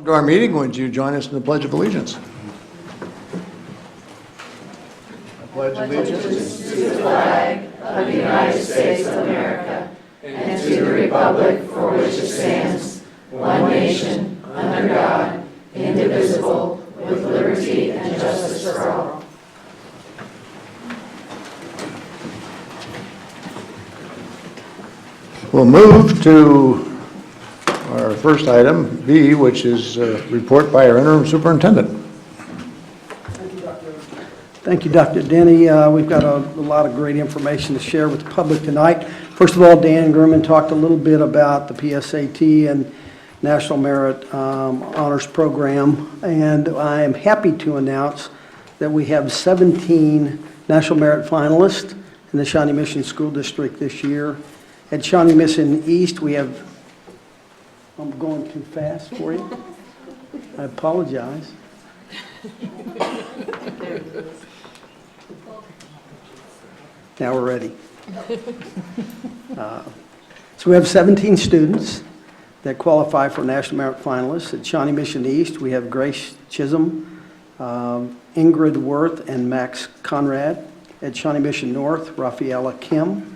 To our meeting, would you join us in the Pledge of Allegiance? I pledge allegiance To the flag of the United States of America and to the republic for which it stands, one nation, under God, indivisible, with liberty and justice for all. We'll move to our first item, B, which is a report by our interim superintendent. Thank you, Dr. Denny. We've got a lot of great information to share with the public tonight. First of all, Dan Grumman talked a little bit about the PSAT and National Merit Honors Program, and I am happy to announce that we have 17 National Merit finalists in the Shawnee Mission School District this year. At Shawnee Mission East, we have, I'm going too fast for you. I apologize. Now we're ready. So we have 17 students that qualify for National Merit finalists. At Shawnee Mission East, we have Grace Chisholm, Ingrid Worth, and Max Conrad. At Shawnee Mission North, Rafaela Kim.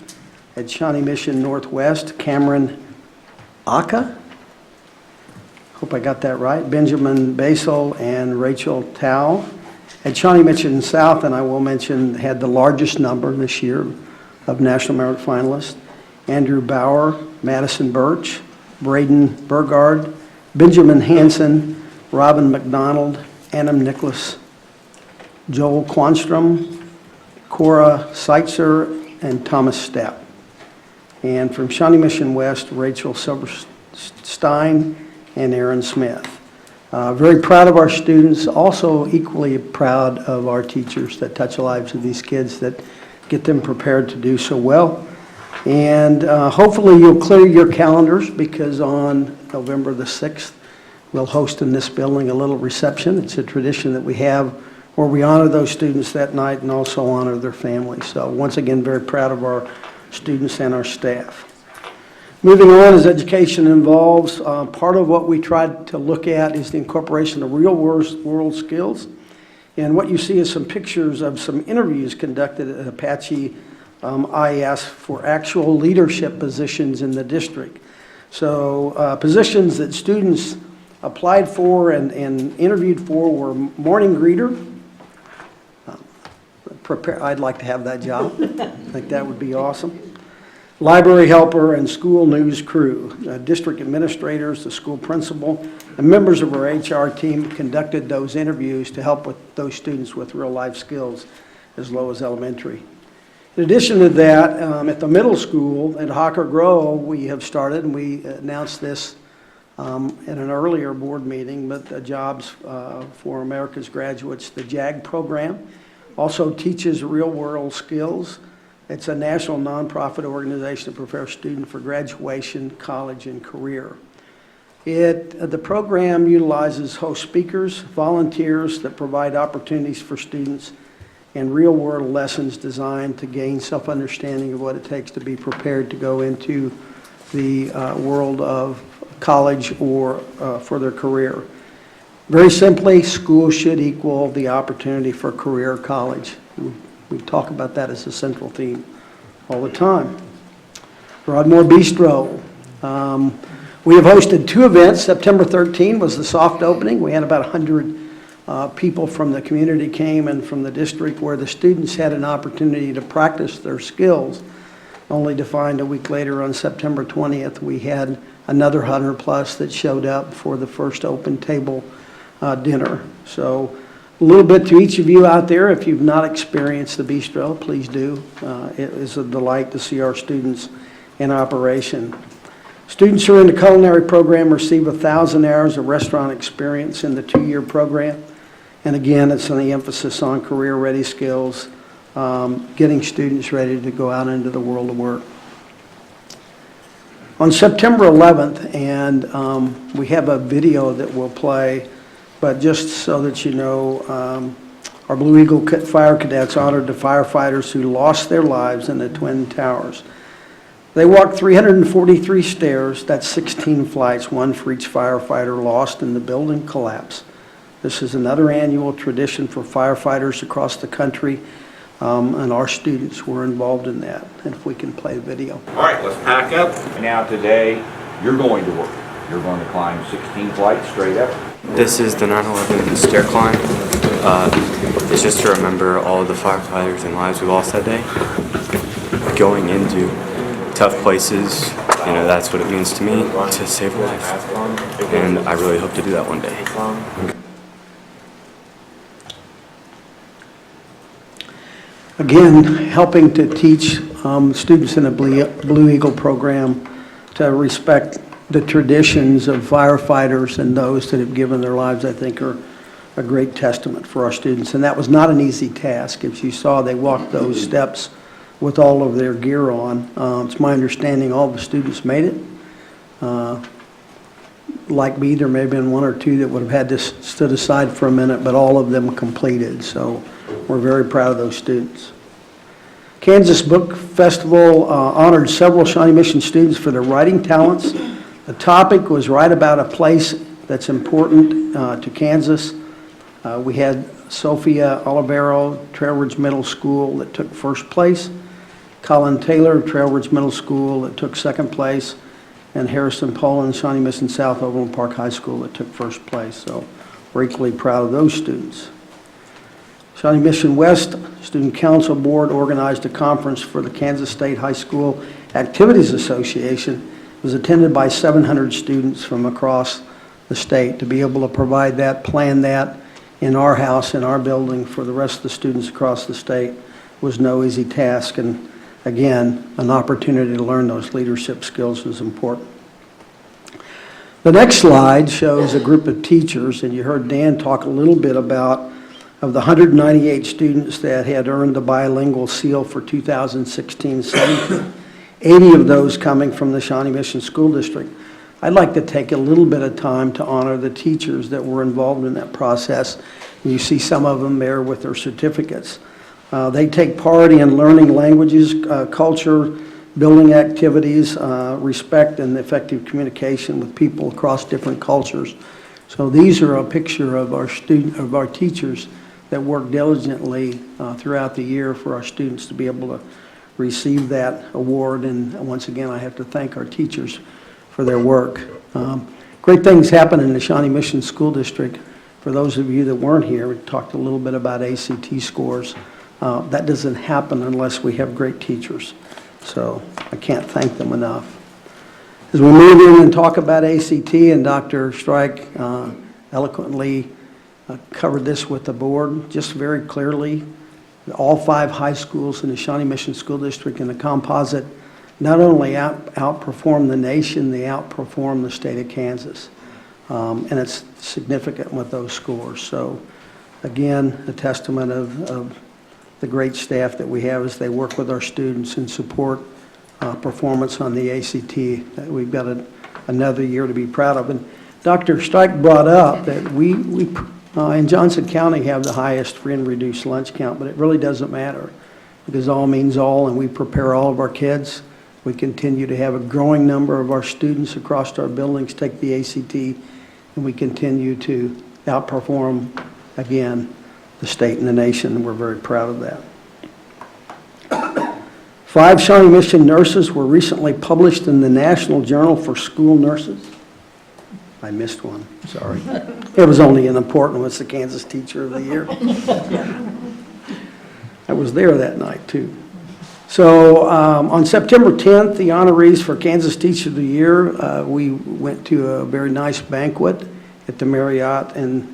At Shawnee Mission Northwest, Cameron Aka. Hope I got that right. Benjamin Basel and Rachel Tao. At Shawnee Mission South, and I will mention, had the largest number this year of National Merit finalists. Andrew Bauer, Madison Birch, Braden Burgard, Benjamin Hansen, Robin McDonald, Annam Nicholas, Joel Quanstrom, Cora Seitzer, and Thomas Stepp. And from Shawnee Mission West, Rachel Silverstein and Aaron Smith. Very proud of our students, also equally proud of our teachers that touch the lives of these kids, that get them prepared to do so well. And hopefully you'll clear your calendars, because on November the 6th, we'll host in this building a little reception. It's a tradition that we have where we honor those students that night and also honor their families. So once again, very proud of our students and our staff. Moving on, as education involves, part of what we tried to look at is the incorporation of real world skills. And what you see is some pictures of some interviews conducted at Apache IS for actual leadership positions in the district. So positions that students applied for and interviewed for were morning greeter. I'd like to have that job. I think that would be awesome. Library helper and school news crew. District administrators, the school principal, and members of our HR team conducted those interviews to help with those students with real life skills as low as elementary. In addition to that, at the middle school at Hawker Grove, we have started, and we announced this in an earlier board meeting, but the Jobs for America's Graduates, the JAG program, also teaches real world skills. It's a national nonprofit organization to prepare students for graduation, college, and career. The program utilizes host speakers, volunteers that provide opportunities for students, and real-world lessons designed to gain self-understanding of what it takes to be prepared to go into the world of college or for their career. Very simply, school should equal the opportunity for career college. We talk about that as a central theme all the time. Broadmoor Bistro. We have hosted 2 events. September 13 was the soft opening. We had about 100 people from the community came and from the district, where the students had an opportunity to practice their skills, only to find a week later on September 20th we had another 100 plus that showed up for the first open table dinner. So a little bit to each of you out there. If you've not experienced the bistro, please do. It is a delight to see our students in operation. Students who are in the culinary program receive 1,000 hours of restaurant experience in the 2-year program. And again, it's on the emphasis on career-ready skills, getting students ready to go out into the world of work. On September 11th, and we have a video that we'll play, but just so that you know, our Blue Eagle Fire Cadets honored the firefighters who lost their lives in the Twin Towers. They walked 343 stairs, that's 16 flights, one for each firefighter lost in the building collapse. This is another annual tradition for firefighters across the country, and our students were involved in that. And if we can play the video. All right, let's pack up. Now today, you're going to work. You're going to climb 16 flights straight up. This is the 9/11 stair climb. It's just to remember all of the firefighters and lives we lost that day. Going into tough places, you know, that's what it means to me, to save a life. And I really hope to do that one day. Again, helping to teach students in a Blue Eagle program to respect the traditions of firefighters and those that have given their lives, I think, are a great testament for our students. And that was not an easy task. As you saw, they walked those steps with all of their gear on. It's my understanding all the students made it. Like me, there may have been one or two that would have had to stood aside for a minute, but all of them completed. So we're very proud of those students. Kansas Book Festival honored several Shawnee Mission students for their writing talents. The topic was write about a place that's important to Kansas. We had Sophia Olivero, Trailridge Middle School, that took first place. Colin Taylor of Trailridge Middle School that took second place. And Harrison Poland, Shawnee Mission South Overland Park High School that took first place. So we're equally proud of those students. Shawnee Mission West Student Council Board organized a conference for the Kansas State High School Activities Association. It was attended by 700 students from across the state. To be able to provide that, plan that in our house, in our building for the rest of the students across the state was no easy task. And again, an opportunity to learn those leadership skills is important. The next slide shows a group of teachers, and you heard Dan talk a little bit about of the 198 students that had earned the bilingual seal for 2016-17, 80 of those coming from the Shawnee Mission School District. I'd like to take a little bit of time to honor the teachers that were involved in that process. And you see some of them there with their certificates. They take part in learning languages, culture, building activities, respect and effective communication with people across different cultures. So these are a picture of our teachers that work diligently throughout the year for our students to be able to receive that award. And once again, I have to thank our teachers for their work. Great things happen in the Shawnee Mission School District. For those of you that weren't here, we talked a little bit about ACT scores. That doesn't happen unless we have great teachers. So I can't thank them enough. As we move in and talk about ACT, and Dr. Strike eloquently covered this with the board, just very clearly, all 5 high schools in the Shawnee Mission School District in the composite not only outperform the nation, they outperform the state of Kansas. And it's significant with those scores. So again, a testament of the great staff that we have as they work with our students and support performance on the ACT. We've got another year to be proud of. And Dr. Strike brought up that we in Johnson County have the highest free and reduced lunch count, but it really doesn't matter because all means all, and we prepare all of our kids. We continue to have a growing number of our students across our buildings take the ACT, and we continue to outperform, again, the state and the nation, and we're very proud of that. 5 Shawnee Mission nurses were recently published in the National Journal for School Nurses. I missed one, sorry. It was only an important one. It's the Kansas Teacher of the Year. I was there that night, too. So on September 10th, the honorees for Kansas Teacher of the Year, we went to a very nice banquet at the Marriott in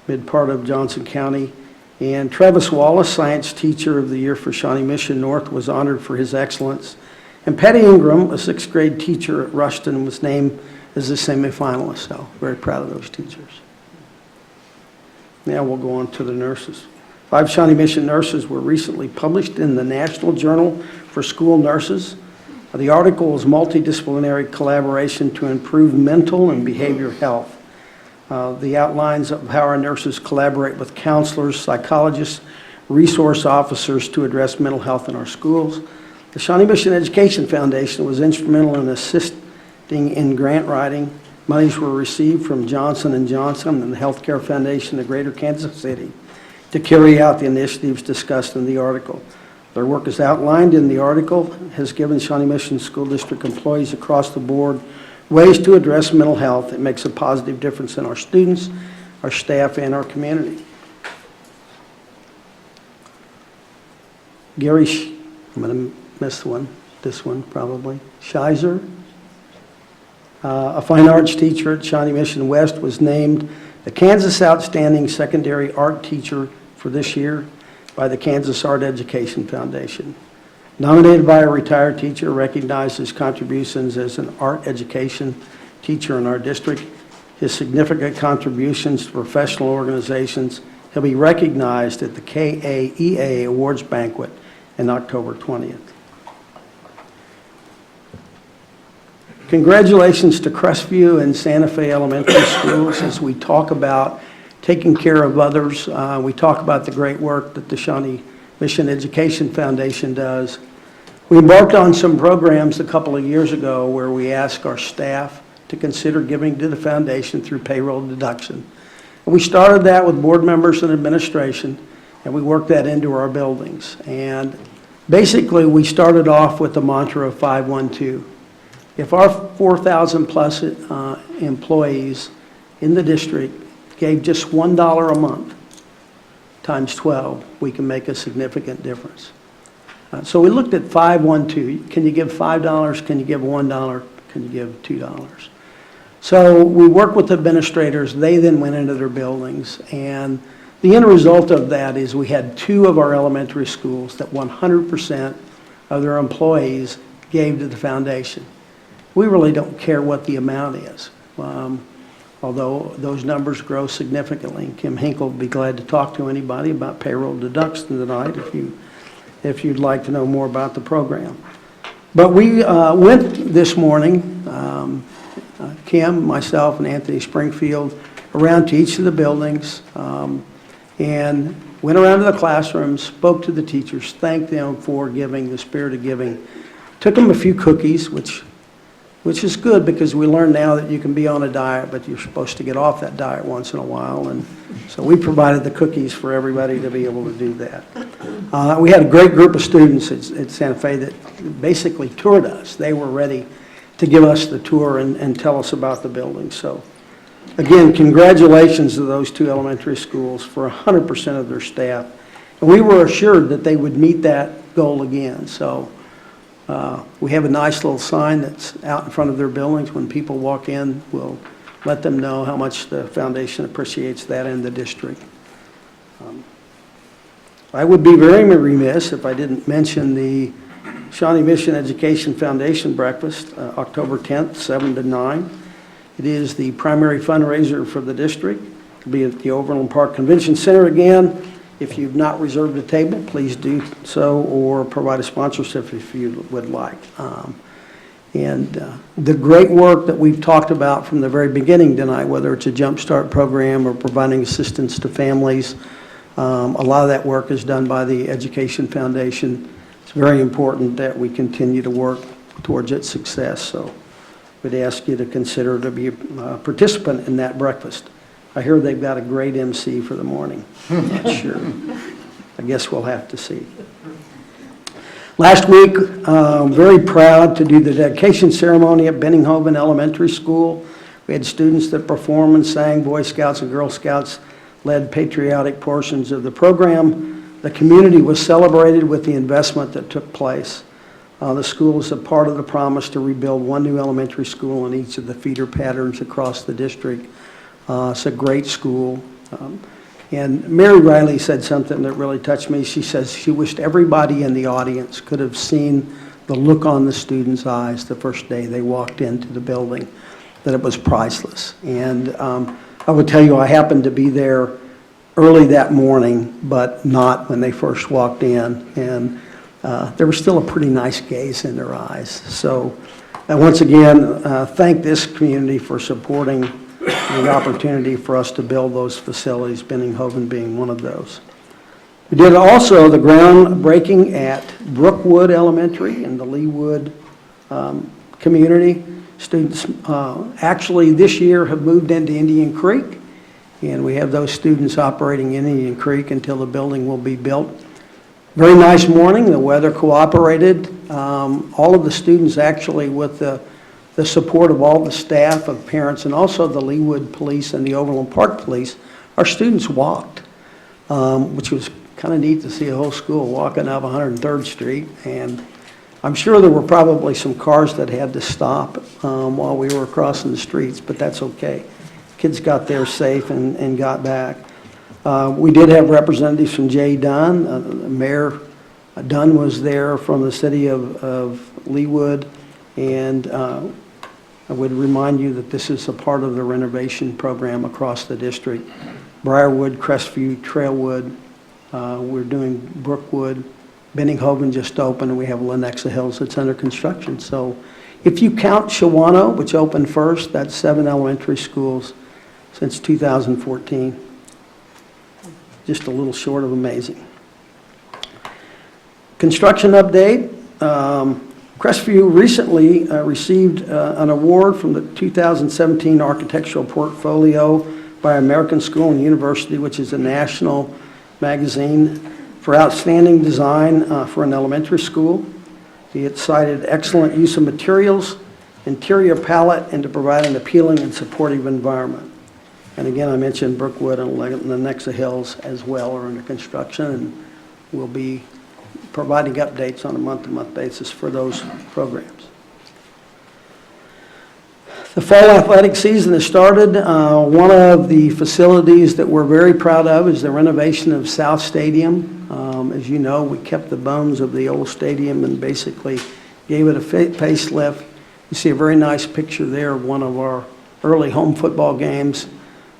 mid part of Johnson County. And Travis Wallace, Science Teacher of the Year for Shawnee Mission North, was honored for his excellence. And Patty Ingram, a 6th grade teacher at Rushton, was named as a semifinalist. So very proud of those teachers. Now we'll go on to the nurses. 5 Shawnee Mission nurses were recently published in the National Journal for School Nurses. The article is multidisciplinary collaboration to improve mental and behavioral health. The outlines of how our nurses collaborate with counselors, psychologists, resource officers to address mental health in our schools. The Shawnee Mission Education Foundation was instrumental in assisting in grant writing. Monies were received from Johnson & Johnson and the Healthcare Foundation of Greater Kansas City to carry out the initiatives discussed in the article. Their work is outlined in the article, has given Shawnee Mission School District employees across the board ways to address mental health. It makes a positive difference in our students, our staff, and our community. Gary, I'm going to miss this one probably. Shizer, a fine arts teacher at Shawnee Mission West, was named the Kansas Outstanding Secondary Art Teacher for this year by the Kansas Art Education Foundation. Nominated by a retired teacher, recognized his contributions as an art education teacher in our district, his significant contributions to professional organizations. He'll be recognized at the KAEA Awards Banquet on October 20th. Congratulations to Crestview and Santa Fe Elementary Schools as we talk about taking care of others. We talk about the great work that the Shawnee Mission Education Foundation does. We embarked on some programs a couple of years ago where we asked our staff to consider giving to the foundation through payroll deduction. And we started that with board members and administration, and we worked that into our buildings. And basically, we started off with the mantra of 512. If our 4,000 plus employees in the district gave just $1 a month times 12, we can make a significant difference. So we looked at 512. Can you give $5? Can you give $1? Can you give $2? So we worked with administrators. They then went into their buildings. And the end result of that is we had 2 of our elementary schools that 100% of their employees gave to the foundation. We really don't care what the amount is, although those numbers grow significantly. Kim Hinkle will be glad to talk to anybody about payroll deduction tonight if you'd like to know more about the program. But we went this morning, Kim, myself, and Anthony Springfield, around to each of the buildings and went around to the classrooms, spoke to the teachers, thanked them for giving, the spirit of giving. Took them a few cookies, which is good because we learn now that you can be on a diet, but you're supposed to get off that diet once in a while. And so we provided the cookies for everybody to be able to do that. We had a great group of students at Santa Fe that basically toured us. They were ready to give us the tour and tell us about the building. So again, congratulations to those 2 elementary schools for 100% of their staff. And we were assured that they would meet that goal again. So we have a nice little sign that's out in front of their buildings. When people walk in, we'll let them know how much the foundation appreciates that in the district. I would be very remiss if I didn't mention the Shawnee Mission Education Foundation Breakfast, October 10th, 7 to 9. It is the primary fundraiser for the district. It'll be at the Overland Park Convention Center again. If you've not reserved a table, please do so, or provide a sponsorship if you would like. The great work that we've talked about from the very beginning tonight, whether it's a Jump Start program or providing assistance to families, a lot of that work is done by the Education Foundation. It's very important that we continue to work towards its success. So we'd ask you to consider to be a participant in that breakfast. I hear they've got a great MC for the morning. I'm not sure. I guess we'll have to see. Last week, very proud to do the dedication ceremony at Benninghoven Elementary School. We had students that performed and sang. Boy Scouts and Girl Scouts led patriotic portions of the program. The community was celebrated with the investment that took place. The school is a part of the promise to rebuild 1 new elementary school in each of the feeder patterns across the district. It's a great school. And Mary Riley said something that really touched me. She says she wished everybody in the audience could have seen the look on the students' eyes the first day they walked into the building, that it was priceless. And I would tell you, I happened to be there early that morning, but not when they first walked in. And there was still a pretty nice gaze in their eyes. So once again, thank this community for supporting the opportunity for us to build those facilities, Benninghoven being one of those. We did also the groundbreaking at Brookwood Elementary in the Leewood community. Students actually this year have moved into Indian Creek, and we have those students operating in Indian Creek until the building will be built. Very nice morning. The weather cooperated. All of the students actually, with the support of all the staff, of parents, and also the Leewood Police and the Overland Park Police, our students walked, which was kind of neat to see a whole school walking up 103rd Street. And I'm sure there were probably some cars that had to stop while we were crossing the streets, but that's okay. Kids got there safe and got back. We did have representatives from Jay Dunn. Mayor Dunn was there from the city of Leewood, and I would remind you that this is a part of the renovation program across the district. Briarwood, Crestview, Trailwood, we're doing Brookwood, Benninghoven just opened, and we have Lenexa Hills that's under construction. So if you count Shawnee, which opened first, that's 7 elementary schools since 2014. Just a little short of amazing. Construction update. Crestview recently received an award from the 2017 Architectural Portfolio by American School and University, which is a national magazine, for outstanding design for an elementary school. It cited excellent use of materials, interior palette, and to provide an appealing and supportive environment. And again, I mentioned Brookwood and Lenexa Hills as well are under construction, and we'll be providing updates on a month-to-month basis for those programs. The fall athletic season has started. One of the facilities that we're very proud of is the renovation of South Stadium. As you know, we kept the bones of the old stadium and basically gave it a facelift. You see a very nice picture there of one of our early home football games,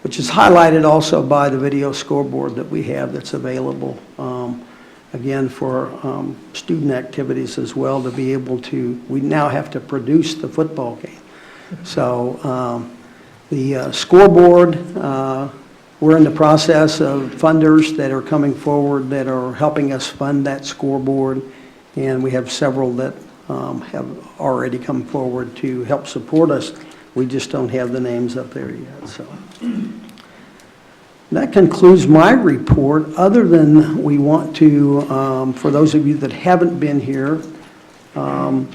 which is highlighted also by the video scoreboard that we have that's available, again, for student activities as well, to be able to, we now have to produce the football game. So the scoreboard, we're in the process of funders that are coming forward that are helping us fund that scoreboard, and we have several that have already come forward to help support us. We just don't have the names up there yet. So that concludes my report, other than we want to, for those of you that haven't been here,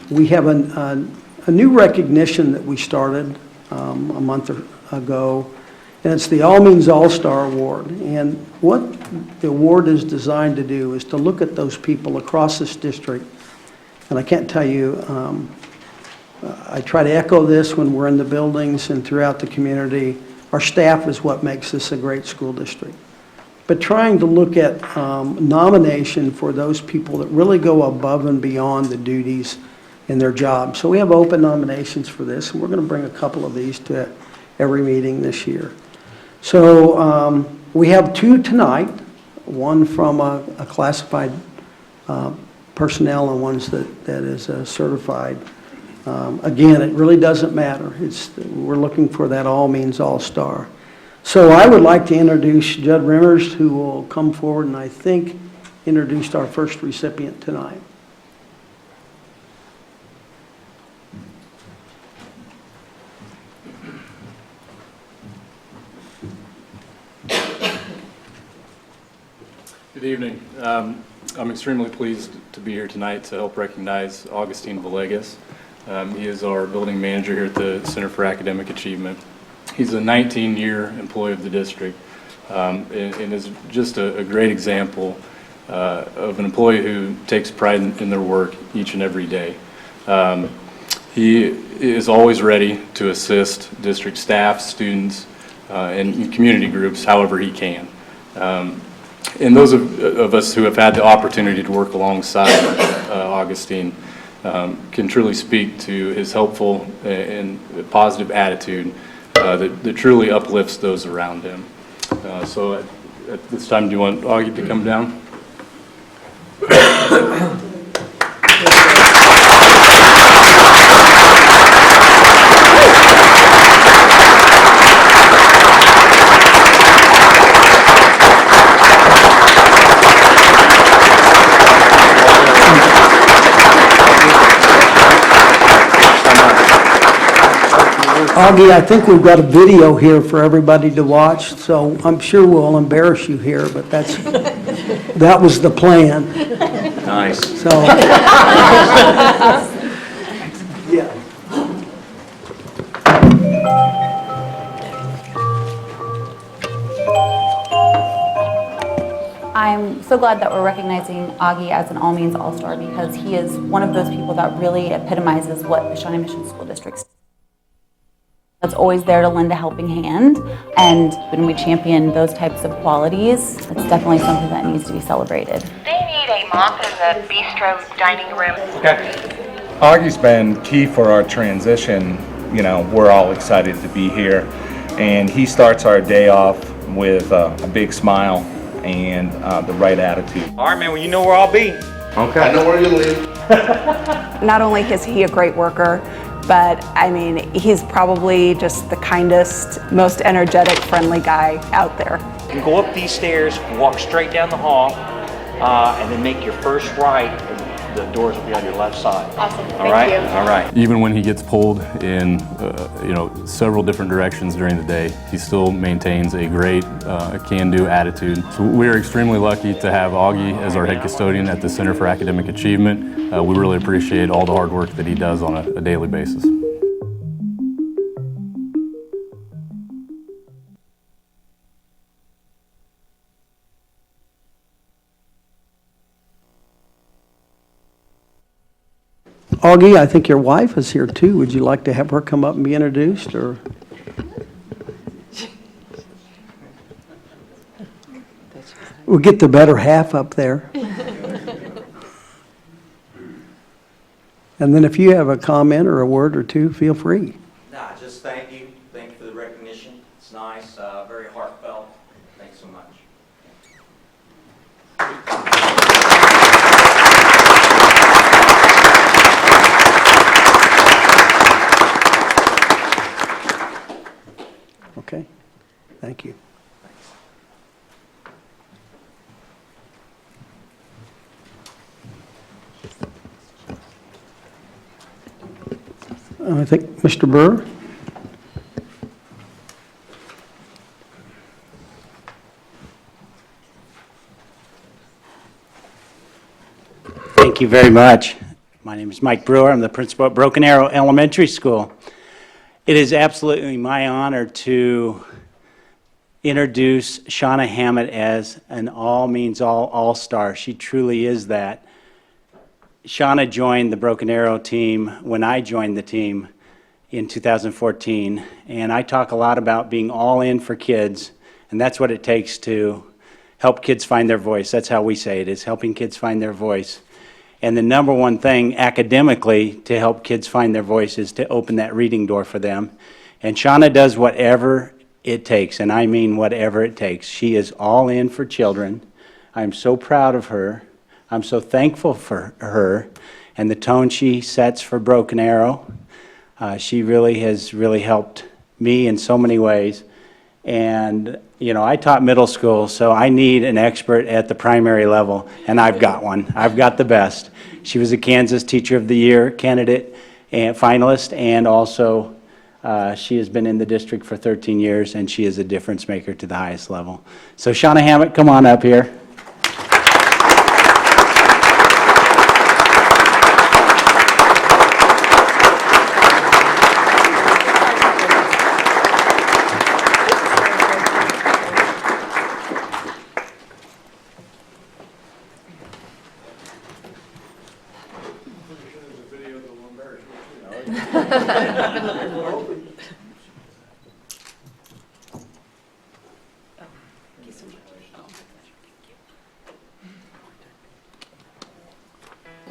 we have a new recognition that we started a month ago, and it's the All Means All-Star Award. And what the award is designed to do is to look at those people across this district, and I can't tell you, I try to echo this when we're in the buildings and throughout the community. Our staff is what makes this a great school district. But trying to look at nomination for those people that really go above and beyond the duties in their job. So we have open nominations for this, and we're going to bring a couple of these to every meeting this year. So we have 2 tonight, one from a classified personnel and one's that is certified. Again, it really doesn't matter. We're looking for that all means all-star. So I would like to introduce Judd Rimmers, who will come forward and I think introduced our first recipient tonight. Good evening. I'm extremely pleased to be here tonight to help recognize Augustine Villegas. He is our building manager here at the Center for Academic Achievement. He's a 19-year employee of the district and is just a great example of an employee who takes pride in their work each and every day. He is always ready to assist district staff, students, and community groups however he can. And those of us who have had the opportunity to work alongside Augustine can truly speak to his helpful and positive attitude that truly uplifts those around him. So at this time, do you want Augie to come down? Augie, I think we've got a video here for everybody to watch, so I'm sure we'll embarrass you here, but that was the plan. Nice. So. Yeah. I'm so glad that we're recognizing Augie as an all means all-star because he is one of those people that really epitomizes what the Shawnee Mission School District is. That's always there to lend a helping hand, and when we champion those types of qualities, it's definitely something that needs to be celebrated. They need a mop in the bistro dining room. Okay. Augie's been key for our transition. You know, we're all excited to be here, and he starts our day off with a big smile and the right attitude. All right, man, well, you know where I'll be. Okay. I know where you live. Not only is he a great worker, but I mean, he's probably just the kindest, most energetic, friendly guy out there. You can go up these stairs, walk straight down the hall, and then make your first right, and the doors will be on your left side. Awesome. All right? Thank you. All right. Even when he gets pulled in, several different directions during the day, he still maintains a great can-do attitude. So we are extremely lucky to have Augie as our head custodian at the Center for Academic Achievement. We really appreciate all the hard work that he does on a daily basis. Augie, I think your wife is here too. Would you like to have her come up and be introduced, or? We'll get the better half up there. And then if you have a comment or a word or two, feel free. Nah, just thank you. Thank you for the recognition. It's nice, very heartfelt. Thanks so much. Okay, thank you. I think Mr. Burr. Thank you very much. My name is Mike Brewer. I'm the principal at Broken Arrow Elementary School. It is absolutely my honor to introduce Shawnee Hammett as an all-means-all-star. She truly is that. Shawnee joined the Broken Arrow team when I joined the team in 2014, and I talk a lot about being all in for kids, and that's what it takes to help kids find their voice. That's how we say it, is helping kids find their voice. And the number one thing academically to help kids find their voice is to open that reading door for them. And Shawnee does whatever it takes, and I mean whatever it takes. She is all in for children. I'm so proud of her. I'm so thankful for her and the tone she sets for Broken Arrow. She really has helped me in so many ways. And, you know, I taught middle school, so I need an expert at the primary level, and I've got one. I've got the best. She was a Kansas Teacher of the Year candidate and finalist, and also she has been in the district for 13 years, and she is a difference maker to the highest level. So Shawnee Hammett, come on up here.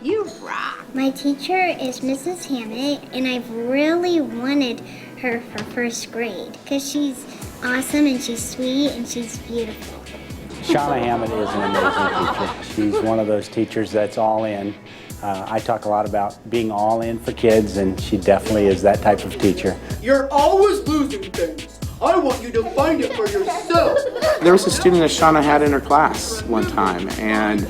You rock. My teacher is Mrs. Hammett, and I've really wanted her for first grade because she's awesome and she's sweet and she's beautiful. Shawnee Hammett is an amazing teacher. She's one of those teachers that's all in. I talk a lot about being all in for kids, and she definitely is that type of teacher. You're always losing things. I want you to find it for yourself. There was a student that Shawnee had in her class one time, and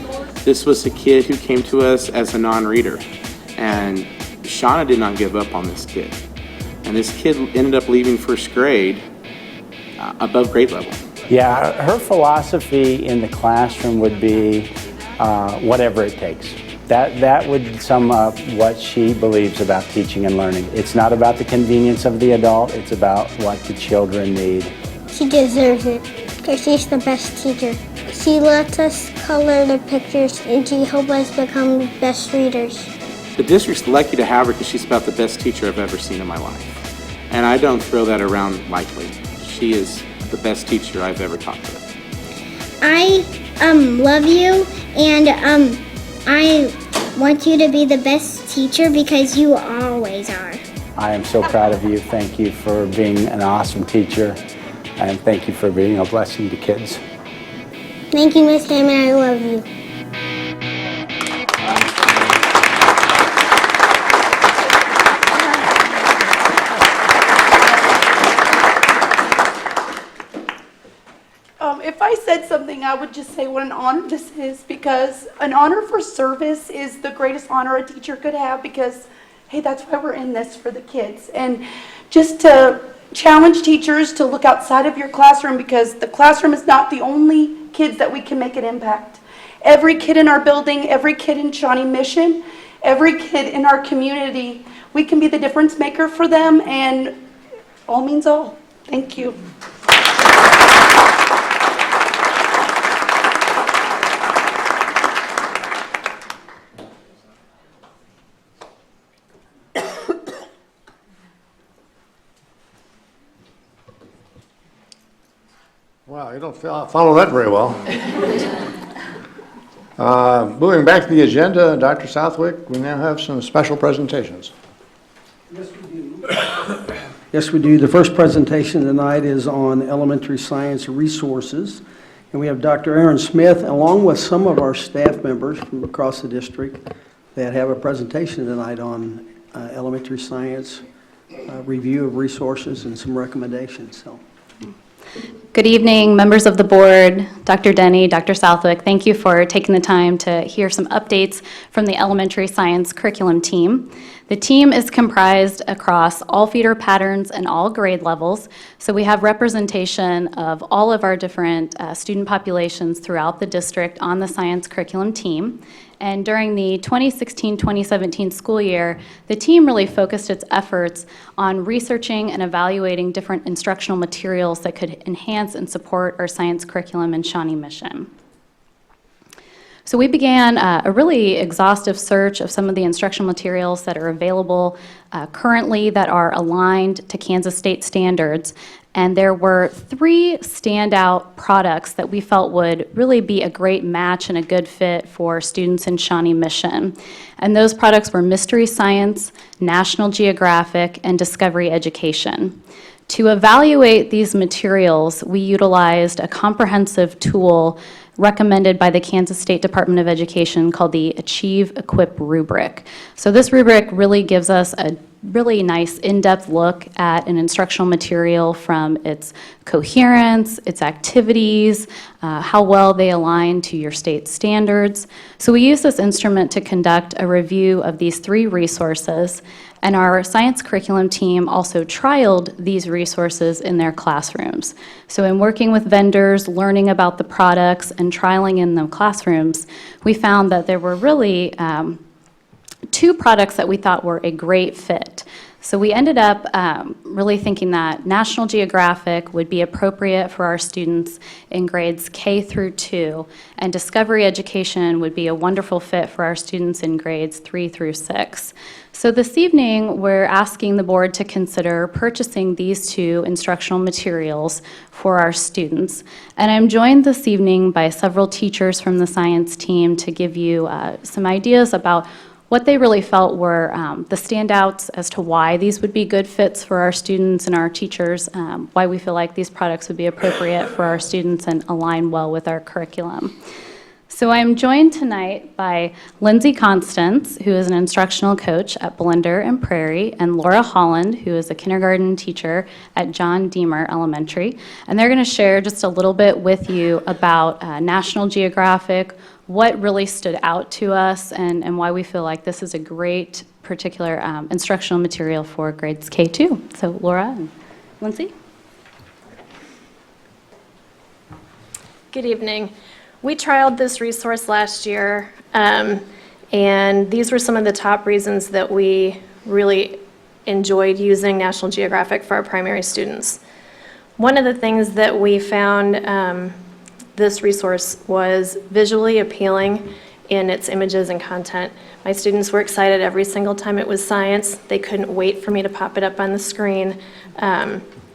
this was a kid who came to us as a non-reader. And Shawnee did not give up on this kid. And this kid ended up leaving first grade above grade level. Yeah, her philosophy in the classroom would be whatever it takes. That would sum up what she believes about teaching and learning. It's not about the convenience of the adult, it's about what the children need. She deserves it, because she's the best teacher. She lets us color the pictures, and she helps us become the best readers. The district's lucky to have her because she's about the best teacher I've ever seen in my life. And I don't throw that around lightly. She is the best teacher I've ever taught with. I love you, and I want you to be the best teacher because you always are. I am so proud of you. Thank you for being an awesome teacher, and thank you for being a blessing to kids. Thank you, Miss Hammond. I love you. If I said something, I would just say what an honor this is, because an honor for service is the greatest honor a teacher could have, because, hey, that's why we're in this, for the kids. And just to challenge teachers to look outside of your classroom, because the classroom is not the only kids that we can make an impact. Every kid in our building, every kid in Shawnee Mission, every kid in our community, we can be the difference maker for them, and all means all. Thank you. Wow, you don't follow that very well. Moving back to the agenda, Dr. Southwick, we now have some special presentations. Yes, we do. Yes, we do. The first presentation tonight is on elementary science resources. And we have Dr. Aaron Smith, along with some of our staff members from across the district, that have a presentation tonight on elementary science, review of resources, and some recommendations. So. Good evening, members of the board, Dr. Denny, Dr. Southwick. Thank you for taking the time to hear some updates from the elementary science curriculum team. The team is comprised across all feeder patterns and all grade levels, so we have representation of all of our different student populations throughout the district on the science curriculum team. And during the 2016-2017 school year, the team really focused its efforts on researching and evaluating different instructional materials that could enhance and support our science curriculum in Shawnee Mission. So we began a really exhaustive search of some of the instructional materials that are available currently that are aligned to Kansas state standards. And there were 3 standout products that we felt would really be a great match and a good fit for students in Shawnee Mission. And those products were Mystery Science, National Geographic, and Discovery Education. To evaluate these materials, we utilized a comprehensive tool recommended by the Kansas State Department of Education called the Achieve Equip rubric. So this rubric really gives us a really nice in-depth look at an instructional material from its coherence, its activities, how well they align to your state standards. So we use this instrument to conduct a review of these 3 resources, and our science curriculum team also trialed these resources in their classrooms. So in working with vendors, learning about the products, and trialing in the classrooms, we found that there were really 2 products that we thought were a great fit. So we ended up really thinking that National Geographic would be appropriate for our students in grades K through 2, and Discovery Education would be a wonderful fit for our students in grades 3 through 6. So this evening, we're asking the board to consider purchasing these 2 instructional materials for our students. And I'm joined this evening by several teachers from the science team to give you some ideas about what they really felt were the standouts as to why these would be good fits for our students and our teachers, why we feel like these products would be appropriate for our students and align well with our curriculum. So I'm joined tonight by Lindsay Constance, who is an instructional coach at Blender and Prairie, and Laura Holland, who is a kindergarten teacher at John Deemer Elementary. And they're going to share just a little bit with you about National Geographic, what really stood out to us, and why we feel like this is a great particular instructional material for grades K2. So Laura and Lindsay. Good evening. We trialed this resource last year, and these were some of the top reasons that we really enjoyed using National Geographic for our primary students. One of the things that we found this resource was visually appealing in its images and content. My students were excited every single time it was science. They couldn't wait for me to pop it up on the screen.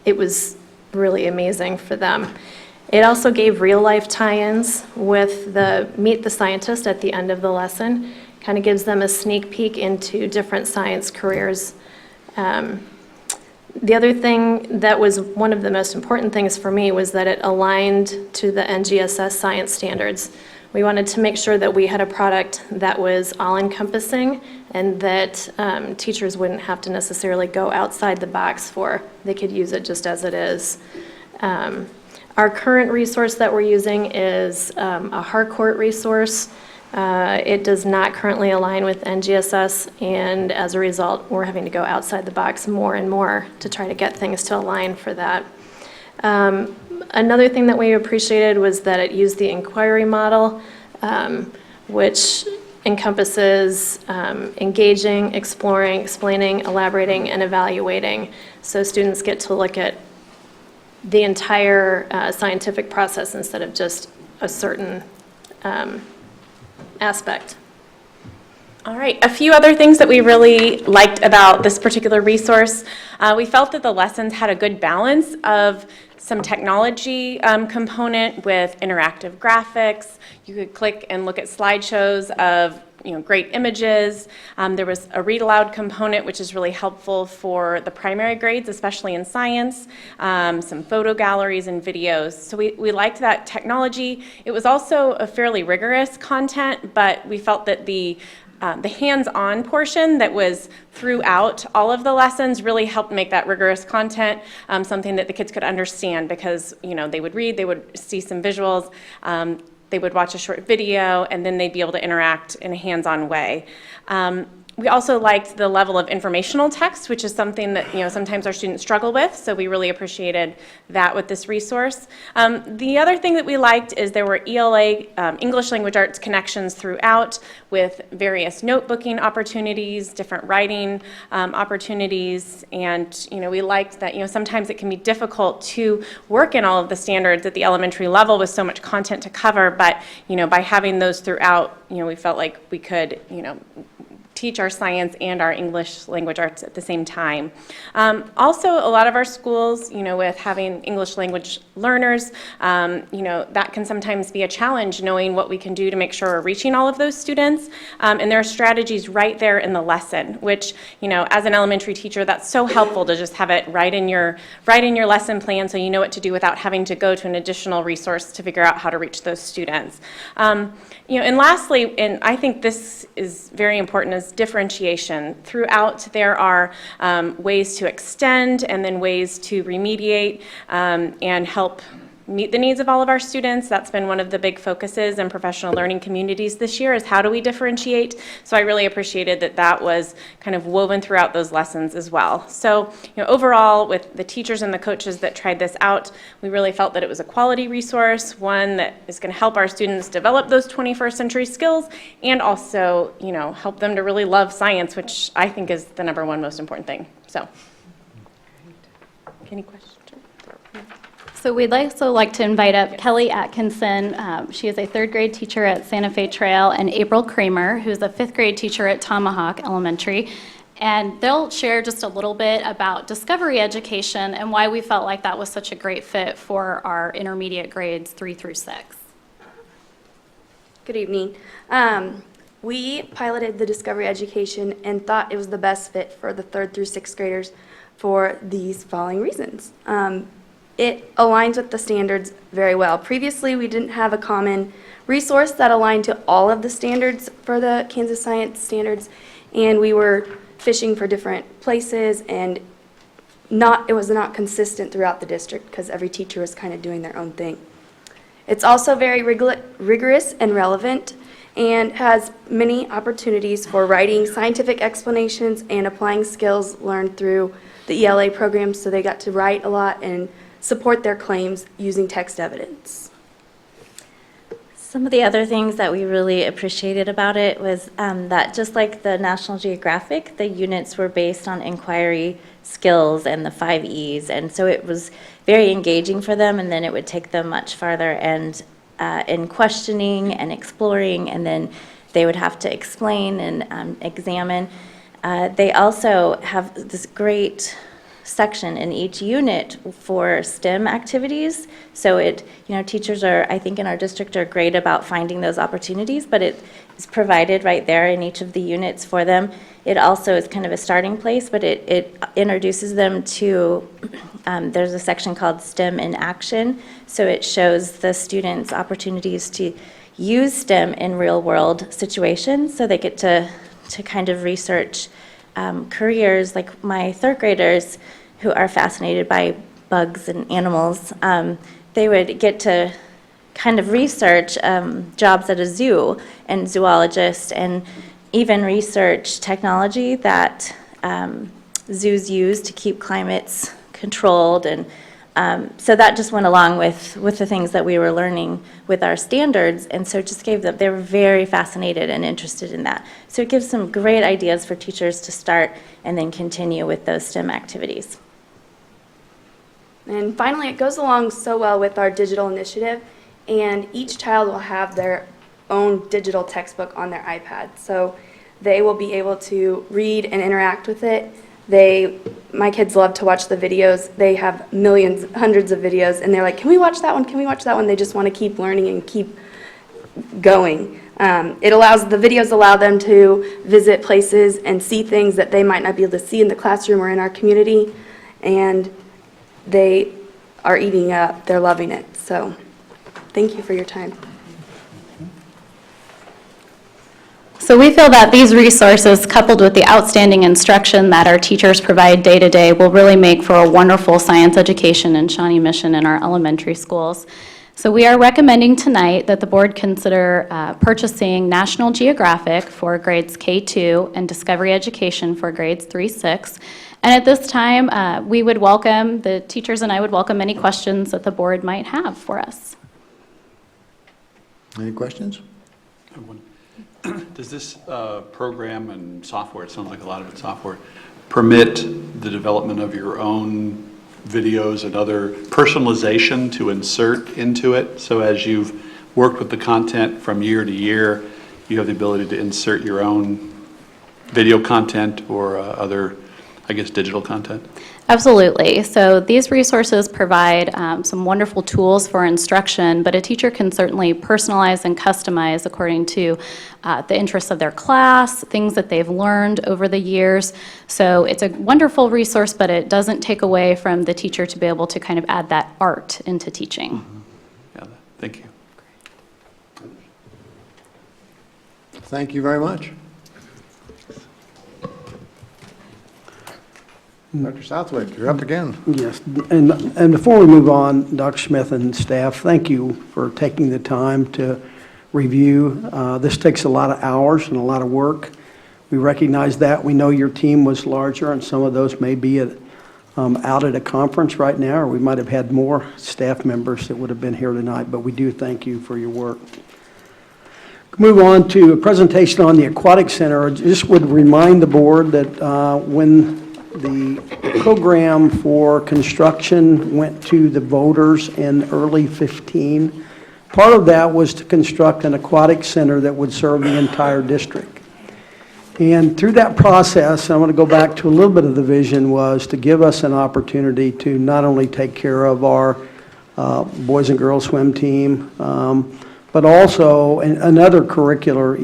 It was really amazing for them. It also gave real-life tie-ins with the Meet the Scientist at the end of the lesson. Kind of gives them a sneak peek into different science careers. The other thing that was one of the most important things for me was that it aligned to the NGSS science standards. We wanted to make sure that we had a product that was all-encompassing and that teachers wouldn't have to necessarily go outside the box for. They could use it just as it is. Our current resource that we're using is a Harcourt resource. It does not currently align with NGSS, and as a result, we're having to go outside the box more and more to try to get things to align for that. Another thing that we appreciated was that it used the inquiry model, which encompasses engaging, exploring, explaining, elaborating, and evaluating. So students get to look at the entire scientific process instead of just a certain aspect. All right, a few other things that we really liked about this particular resource. We felt that the lessons had a good balance of some technology component with interactive graphics. You could click and look at slideshows of great images. There was a read aloud component, which is really helpful for the primary grades, especially in science, some photo galleries and videos. So we liked that technology. It was also a fairly rigorous content, but we felt that the hands-on portion that was throughout all of the lessons really helped make that rigorous content something that the kids could understand, because they would read, they would see some visuals, they would watch a short video, and then they'd be able to interact in a hands-on way. We also liked the level of informational text, which is something that sometimes our students struggle with, so we really appreciated that with this resource. The other thing that we liked is there were ELA, English Language Arts connections throughout, with various notebooking opportunities, different writing opportunities, and we liked that sometimes it can be difficult to work in all of the standards at the elementary level with so much content to cover, but by having those throughout, we felt like we could teach our science and our English language arts at the same time. Also, a lot of our schools, with having English language learners, that can sometimes be a challenge, knowing what we can do to make sure we're reaching all of those students. And there are strategies right there in the lesson, which, as an elementary teacher, that's so helpful to just have it right in your lesson plan, so you know what to do without having to go to an additional resource to figure out how to reach those students. And lastly, and I think this is very important, is differentiation. Throughout, there are ways to extend and then ways to remediate and help meet the needs of all of our students. That's been one of the big focuses in professional learning communities this year, is how do we differentiate? So I really appreciated that that was kind of woven throughout those lessons as well. So overall, with the teachers and the coaches that tried this out, we really felt that it was a quality resource, one that is going to help our students develop those 21st century skills, and also help them to really love science, which I think is the #1 most important thing. So, any questions? So we'd also like to invite up Kelly Atkinson. She is a 3rd grade teacher at Santa Fe Trail, and April Kramer, who's a 5th grade teacher at Tomahawk Elementary. And they'll share just a little bit about discovery education and why we felt like that was such a great fit for our intermediate grades 3 through 6. Good evening. We piloted the discovery education and thought it was the best fit for the 3rd through 6th graders for these following reasons. It aligns with the standards very well. Previously, we didn't have a common resource that aligned to all of the standards for the Kansas Science Standards, and we were fishing for different places, and it was not consistent throughout the district because every teacher was kind of doing their own thing. It's also very rigorous and relevant, and has many opportunities for writing scientific explanations and applying skills learned through the ELA program, so they got to write a lot and support their claims using text evidence. Some of the other things that we really appreciated about it was that just like the National Geographic, the units were based on inquiry skills and the 5 E's, and so it was very engaging for them, and then it would take them much farther and in questioning and exploring, and then they would have to explain and examine. They also have this great section in each unit for STEM activities. So teachers are, I think in our district, are great about finding those opportunities, but it is provided right there in each of the units for them. It also is kind of a starting place, but it introduces them to, there's a section called STEM in Action. So it shows the students opportunities to use STEM in real world situations. So they get to kind of research careers, like my third graders who are fascinated by bugs and animals, they would get to kind of research jobs at a zoo and zoologists, and even research technology that zoos use to keep climates controlled. And so that just went along with the things that we were learning with our standards, and so it just gave them, they were very fascinated and interested in that. So it gives some great ideas for teachers to start and then continue with those STEM activities. And finally, it goes along so well with our digital initiative, and each child will have their own digital textbook on their iPad. So they will be able to read and interact with it. My kids love to watch the videos. They have millions, hundreds of videos, and they're like, can we watch that one? Can we watch that one? They just want to keep learning and keep going. The videos allow them to visit places and see things that they might not be able to see in the classroom or in our community, and they are eating up. They're loving it. So thank you for your time. So we feel that these resources, coupled with the outstanding instruction that our teachers provide day to day, will really make for a wonderful science education in Shawnee Mission in our elementary schools. So we are recommending tonight that the board consider purchasing National Geographic for grades K2 and Discovery Education for grades 3-6. And at this time, we would welcome, the teachers and I would welcome any questions that the board might have for us. Any questions? Does this program and software, it sounds like a lot of it's software, permit the development of your own videos and other personalization to insert into it? So as you've worked with the content from year to year, you have the ability to insert your own video content or other, I guess, digital content? Absolutely. So these resources provide some wonderful tools for instruction, but a teacher can certainly personalize and customize according to the interests of their class, things that they've learned over the years. So it's a wonderful resource, but it doesn't take away from the teacher to be able to kind of add that art into teaching. Yeah, thank you. Thank you very much. Dr. Southwick, you're up again. Yes, and before we move on, Dr. Smith and staff, thank you for taking the time to review. This takes a lot of hours and a lot of work. We recognize that. We know your team was larger, and some of those may be out at a conference right now, or we might have had more staff members that would have been here tonight, but we do thank you for your work. Move on to a presentation on the Aquatic Center. I just would remind the board that when the program for construction went to the voters in early 15. Part of that was to construct an aquatic center that would serve the entire district. And through that process, I want to go back to a little bit of the vision, was to give us an opportunity to not only take care of our boys and girls swim team, but also and other curricular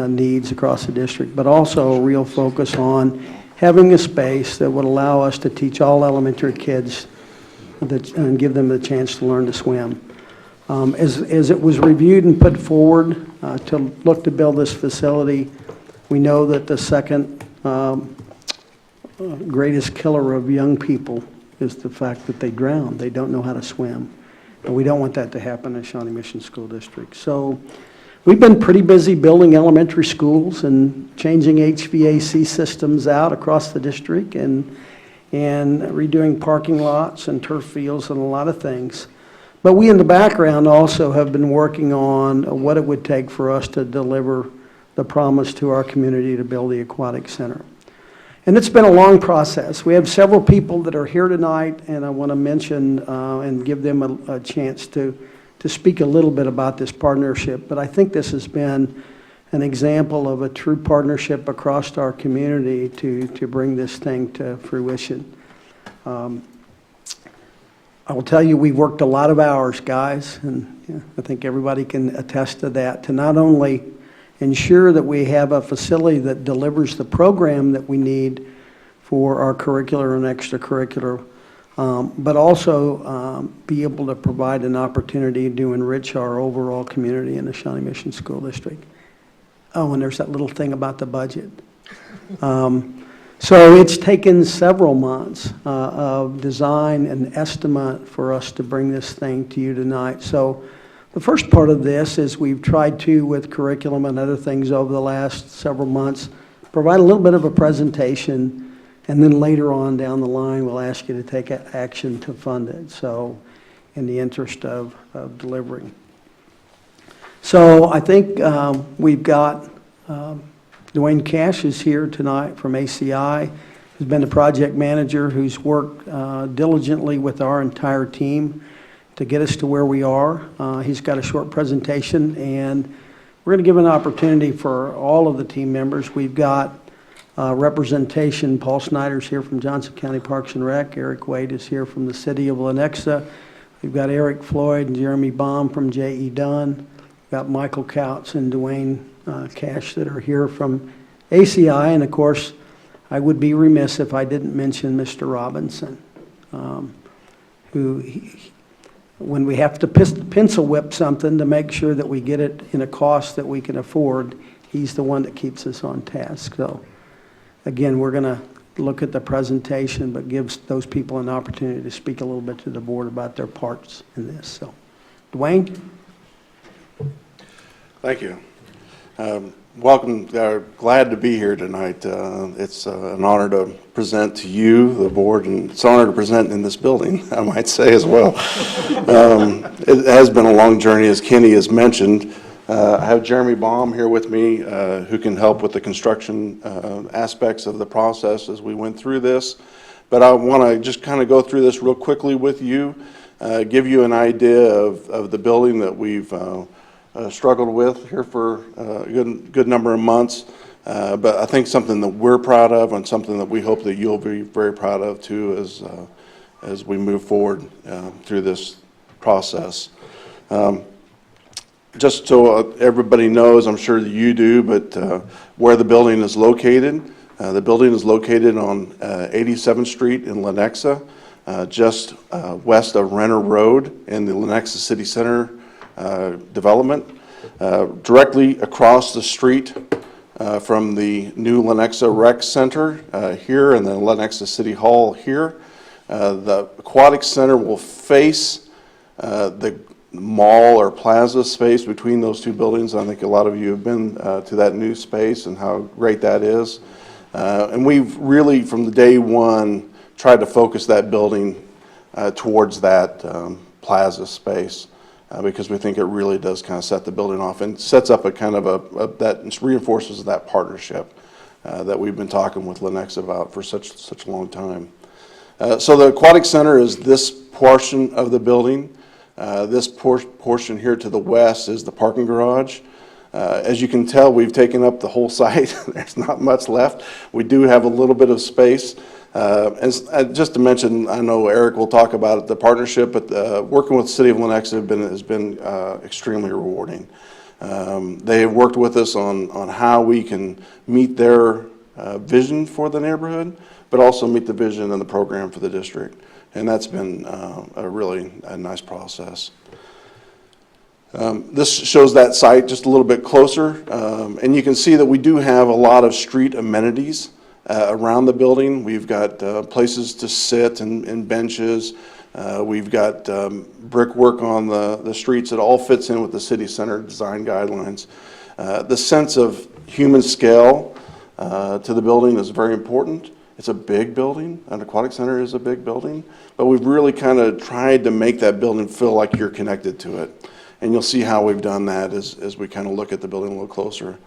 needs across the district, but also a real focus on having a space that would allow us to teach all elementary kids and give them the chance to learn to swim. As it was reviewed and put forward to look to build this facility, we know that the second greatest killer of young people is the fact that they drown. They don't know how to swim. And we don't want that to happen in Shawnee Mission School District. So We've been pretty busy building elementary schools and changing HVAC systems out across the district and redoing parking lots and turf fields and a lot of things. But we in the background also have been working on what it would take for us to deliver the promise to our community to build the Aquatic Center. And it's been a long process. We have several people that are here tonight, and I want to mention and give them a chance to speak a little bit about this partnership. But I think this has been an example of a true partnership across our community to bring this thing to fruition. I will tell you, we've worked a lot of hours, guys, and I think everybody can attest to that, to not only ensure that we have a facility that delivers the program that we need for our curricular and extracurricular, but also be able to provide an opportunity to enrich our overall community in the Shawnee Mission School District. Oh, and there's that little thing about the budget. So it's taken several months of design and estimate for us to bring this thing to you tonight. So the first part of this is we've tried to, with curriculum and other things over the last several months, provide a little bit of a presentation, and then later on down the line, we'll ask you to take action to fund it, so in the interest of delivering. So I think we've got Dwayne Cash is here tonight from ACI, who's been the project manager, who's worked diligently with our entire team to get us to where we are. He's got a short presentation, and we're going to give an opportunity for all of the team members. We've got representation. Paul Snyder's here from Johnson County Parks and Rec. Eric Wade is here from the city of Lenexa. We've got Eric Floyd and Jeremy Baum from J.E. Dunn. We've got Michael Couts and Dwayne Cash that are here from ACI. And of course, I would be remiss if I didn't mention Mr. Robinson, who, when we have to pencil whip something to make sure that we get it in a cost that we can afford, he's the one that keeps us on task. So again, we're going to look at the presentation, but gives those people an opportunity to speak a little bit to the board about their parts in this. So, Dwayne? Thank you. Welcome. Glad to be here tonight. It's an honor to present to you, the board, and it's an honor to present in this building, I might say as well. It has been a long journey, as Kenny has mentioned. I have Jeremy Baum here with me, who can help with the construction aspects of the process as we went through this. But I want to just kind of go through this real quickly with you, give you an idea of the building that we've struggled with here for a good number of months, but I think something that we're proud of and something that we hope that you'll be very proud of too as we move forward through this process. Just so everybody knows, I'm sure that you do, but where the building is located. The building is located on 87th Street in Lenexa, just west of Renner Road in the Lenexa City Center development, directly across the street from the new Lenexa Rec Center here and the Lenexa City Hall here. The Aquatic Center will face the mall or plaza space between those two buildings. I think a lot of you have been to that new space and how great that is. And we've really, from the day one, tried to focus that building towards that plaza space. Because we think it really does kind of set the building off and sets up a kind of that reinforces that partnership that we've been talking with Lenexa about for such a long time. So the Aquatic Center is this portion of the building. This portion here to the west is the parking garage. As you can tell, we've taken up the whole site. There's not much left. We do have a little bit of space. And just to mention, I know Eric will talk about it, the partnership, but working with the City of Lenexa has been extremely rewarding. They have worked with us on how we can meet their vision for the neighborhood, but also meet the vision and the program for the district. And that's been a really nice process. This shows that site just a little bit closer, and you can see that we do have a lot of street amenities around the building. We've got places to sit and benches. We've got brickwork on the streets. It all fits in with the city center design guidelines. The sense of human scale to the building is very important. It's a big building. An aquatic center is a big building, but we've really kind of tried to make that building feel like you're connected to it. And you'll see how we've done that as we kind of look at the building a little closer.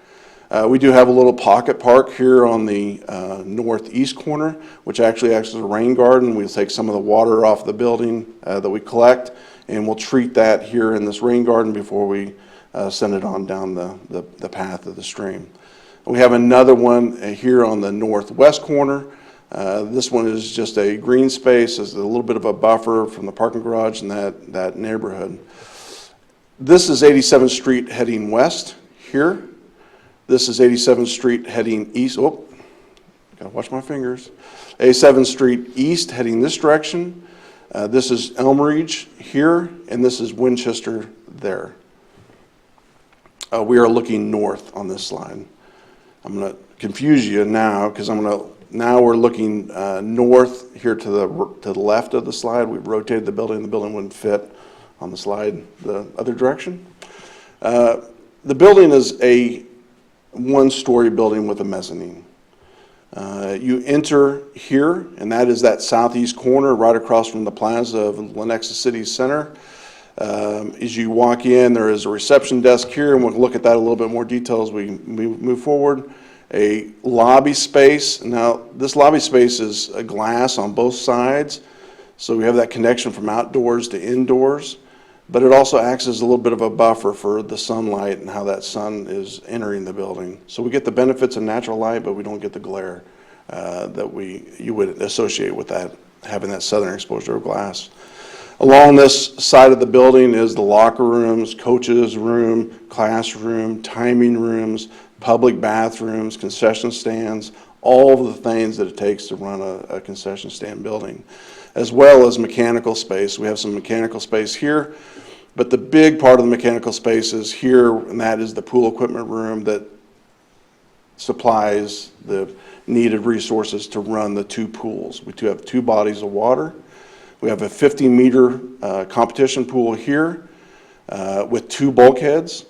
We do have a little pocket park here on the northeast corner, which actually acts as a rain garden. We'll take some of the water off the building that we collect, and we'll treat that here in this rain garden before we send it on down the path of the stream. We have another one here on the northwest corner. This one is just a green space. It's a little bit of a buffer from the parking garage in that neighborhood. This is 87th Street heading west here. This is 87th Street heading east. Oh, gotta watch my fingers. 87th Street east heading this direction. This is Elmridge here, and this is Winchester there. We are looking north on this slide. I'm going to confuse you now because now we're looking north here to the left of the slide. We've rotated the building. The building wouldn't fit on the slide the other direction. The building is a one-story building with a mezzanine. You enter here, and that is that southeast corner right across from the plaza of Lenexa City Center. As you walk in, there is a reception desk here, and we'll look at that a little bit more detail as we move forward. A lobby space. Now, this lobby space is a glass on both sides, so we have that connection from outdoors to indoors, but it also acts as a little bit of a buffer for the sunlight and how that sun is entering the building. So we get the benefits of natural light, but we don't get the glare that you would associate with that, having that southern exposure of glass. Along this side of the building is the locker rooms, coaches room, classroom, timing rooms, public bathrooms, concession stands, all of the things that it takes to run a concession stand building, as well as mechanical space. We have some mechanical space here, but the big part of the mechanical space is here, and that is the pool equipment room that supplies the needed resources to run the two pools. We do have two bodies of water. We have a 50-meter competition pool here with two bulkheads.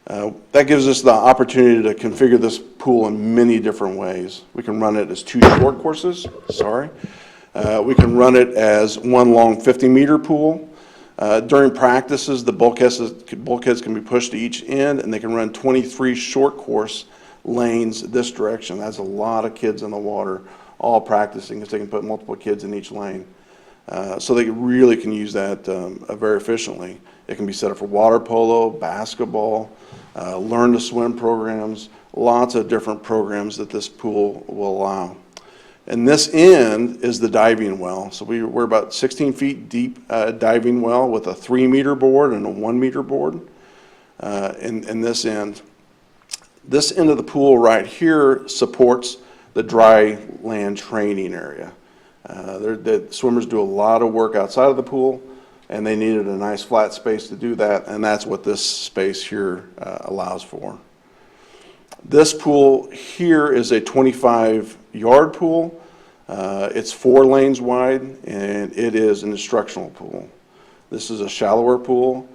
That gives us the opportunity to configure this pool in many different ways. We can run it as two short courses, we can run it as one long 50-meter pool. During practices, the bulkheads can be pushed to each end, and they can run 23 short course lanes this direction. That's a lot of kids in the water all practicing, because they can put multiple kids in each lane. So they really can use that very efficiently. It can be set up for water polo, basketball, learn to swim programs, lots of different programs that this pool will allow. And this end is the diving well. So we're about 16 feet deep diving well with a 3-meter board and a 1-meter board in this end. This end of the pool right here supports the dry land training area. The swimmers do a lot of work outside of the pool, and they needed a nice flat space to do that, and that's what this space here allows for. This pool here is a 25-yard pool. It's 4 lanes wide, and it is an instructional pool. This is a shallower pool.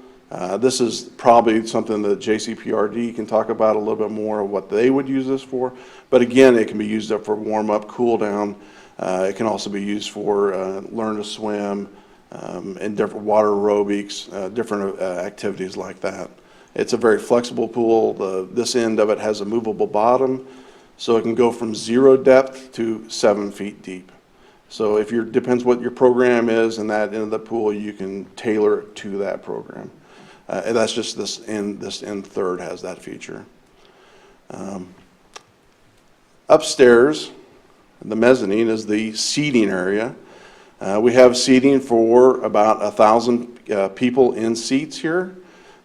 This is probably something that JCPRD can talk about a little bit more of what they would use this for. But again, it can be used up for warm-up, cool-down. It can also be used for learn to swim and different water aerobics, different activities like that. It's a very flexible pool. This end of it has a movable bottom, so it can go from 0 depth to 7 feet deep. So if depends what your program is in that end of the pool, you can tailor it to that program. And that's just this end third has that feature. Upstairs, the mezzanine is the seating area. We have seating for about 1,000 people in seats here,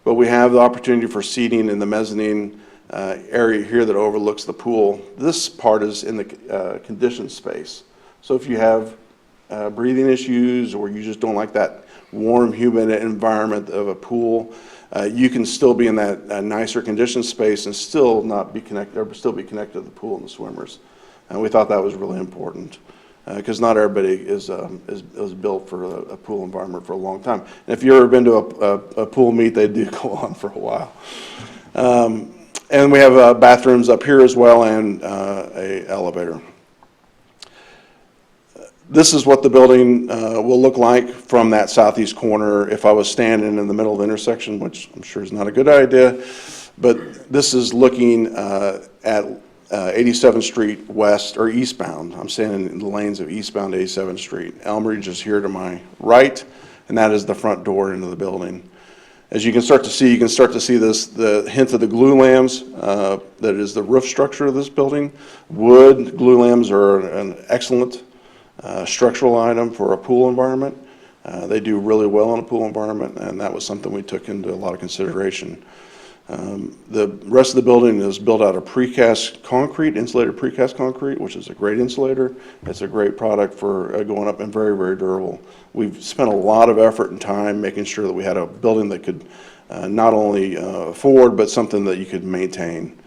but we have the opportunity for seating in the mezzanine area here that overlooks the pool. This part is in the conditioned space. So if you have breathing issues, or you just don't like that warm, humid environment of a pool, you can still be in that nicer conditioned space and still not be connected, or still be connected to the pool and the swimmers. And we thought that was really important. because not everybody is built for a pool environment for a long time. And if you've ever been to a pool meet, they do go on for a while. And we have bathrooms up here as well, and a elevator. This is what the building will look like from that southeast corner if I was standing in the middle of the intersection, which I'm sure is not a good idea. But this is looking at 87th Street west, or eastbound. I'm standing in the lanes of eastbound 87th Street. Elmridge is here to my right, and that is the front door into the building. As you can start to see, this, the hint of the glue lambs, that is the roof structure of this building. Wood glue lambs are an excellent structural item for a pool environment. They do really well in a pool environment, and that was something we took into a lot of consideration. The rest of the building is built out of precast concrete, insulated precast concrete, which is a great insulator. It's a great product for going up and very, very durable. We've spent a lot of effort and time making sure that we had a building that could not only afford, but something that you could maintain.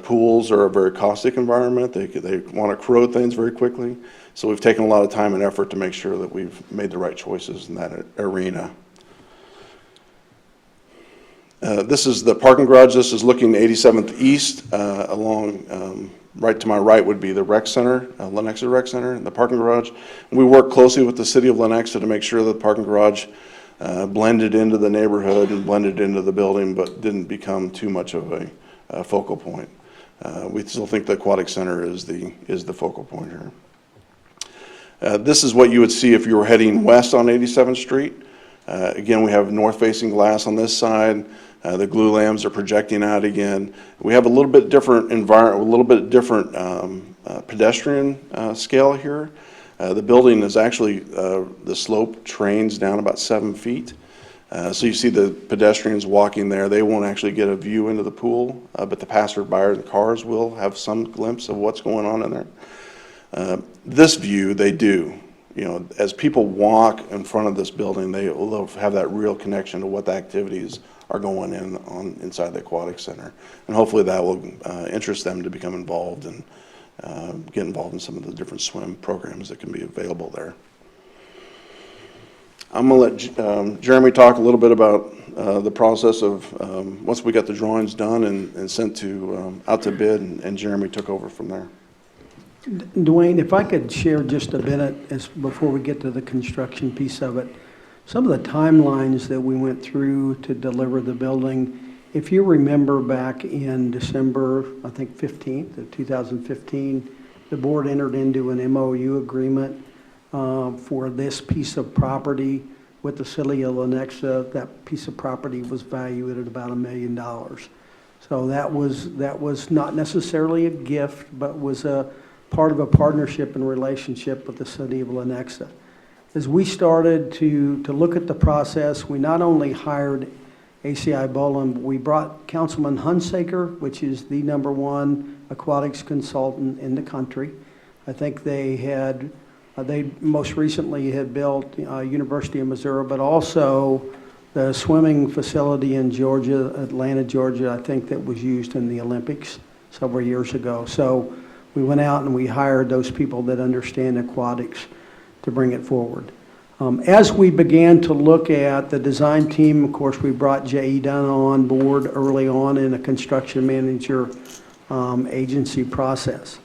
Pools are a very caustic environment. They want to corrode things very quickly. So we've taken a lot of time and effort to make sure that we've made the right choices in that arena. This is the parking garage. This is looking 87th East. Along right to my right would be the rec center, Lenexa Rec Center, and the parking garage. And we work closely with the city of Lenexa to make sure that the parking garage blended into the neighborhood and blended into the building, but didn't become too much of a focal point. We still think the Aquatic Center is the focal point here. This is what you would see if you were heading west on 87th Street. Again, we have north-facing glass on this side. The glue lambs are projecting out again. We have a little bit different environment, a little bit different pedestrian scale here. The building is actually, the slope trains down about 7 feet. So you see the pedestrians walking there. They won't actually get a view into the pool, but the passerby and the cars will have some glimpse of what's going on in there. This view, they do. You know, as people walk in front of this building, they'll have that real connection to what the activities are going on inside the Aquatic Center. And hopefully that will interest them to become involved and get involved in some of the different swim programs that can be available there. I'm going to let Jeremy talk a little bit about the process of once we got the drawings done and sent to out to bid, and Jeremy took over from there. Dwayne, if I could share just a minute before we get to the construction piece of it. Some of the timelines that we went through to deliver the building, if you remember back in December, I think 15th of 2015, the board entered into an MOU agreement for this piece of property with the city of Lenexa. That piece of property was valued at about $1 million. So that was not necessarily a gift, but was a part of a partnership and relationship with the city of Lenexa. As we started to look at the process, we not only hired ACI Boland, but we brought Councilman Hunsaker, which is the #1 aquatics consultant in the country. I think they most recently had built University of Missouri, but also the swimming facility in Georgia, Atlanta, Georgia, I think that was used in the Olympics several years ago. So we went out and we hired those people that understand aquatics to bring it forward. As we began to look at the design team, of course, we brought J.E. Dunn on board early on in a construction manager agency process.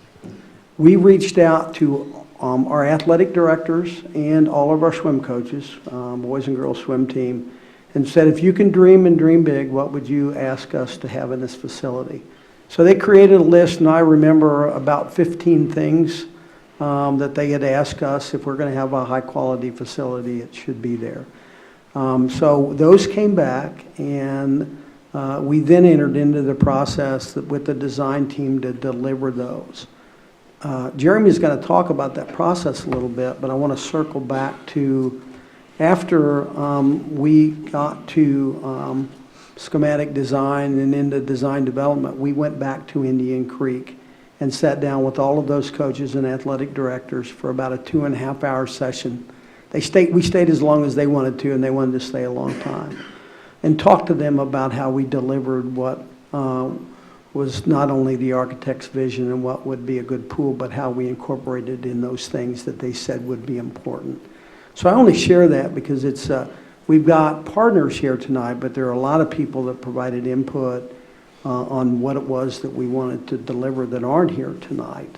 We reached out to our athletic directors and all of our swim coaches, boys and girls swim team, and said, if you can dream and dream big, what would you ask us to have in this facility? So they created a list, and I remember about 15 things that they had asked us. If we're going to have a high-quality facility, it should be there. So those came back, and we then entered into the process with the design team to deliver those. Jeremy's going to talk about that process a little bit, but I want to circle back to after we got to schematic design and into design development, we went back to Indian Creek and sat down with all of those coaches and athletic directors for about a 2.5-hour session. We stayed as long as they wanted to, and they wanted to stay a long time, and talked to them about how we delivered what was not only the architect's vision and what would be a good pool, but how we incorporated in those things that they said would be important. So I only share that because it's, we've got partners here tonight, but there are a lot of people that provided input on what it was that we wanted to deliver that aren't here tonight.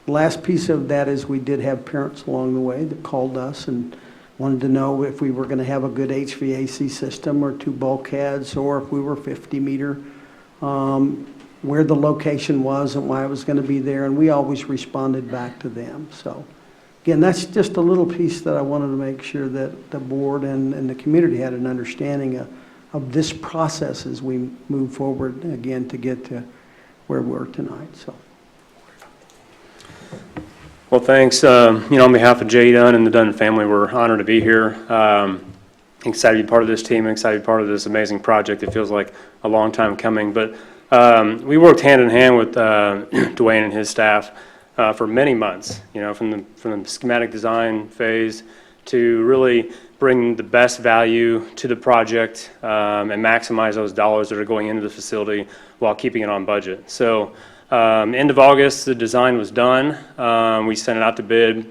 Last piece of that is we did have parents along the way that called us and wanted to know if we were going to have a good HVAC system or 2 bulkheads, or if we were 50 meter, where the location was and why it was going to be there, and we always responded back to them. So again, that's just a little piece that I wanted to make sure that the board and the community had an understanding of this process as we move forward again to get to where we're tonight. So. Well, thanks. On behalf of Jay Dunn and the Dunn family, we're honored to be here. Excited to be part of this team, excited to be part of this amazing project. It feels like a long time coming, but we worked hand in hand with Dwayne and his staff for many months. From the schematic design phase to really bring the best value to the project and maximize those dollars that are going into the facility while keeping it on budget. So. End of August, the design was done. We sent it out to bid.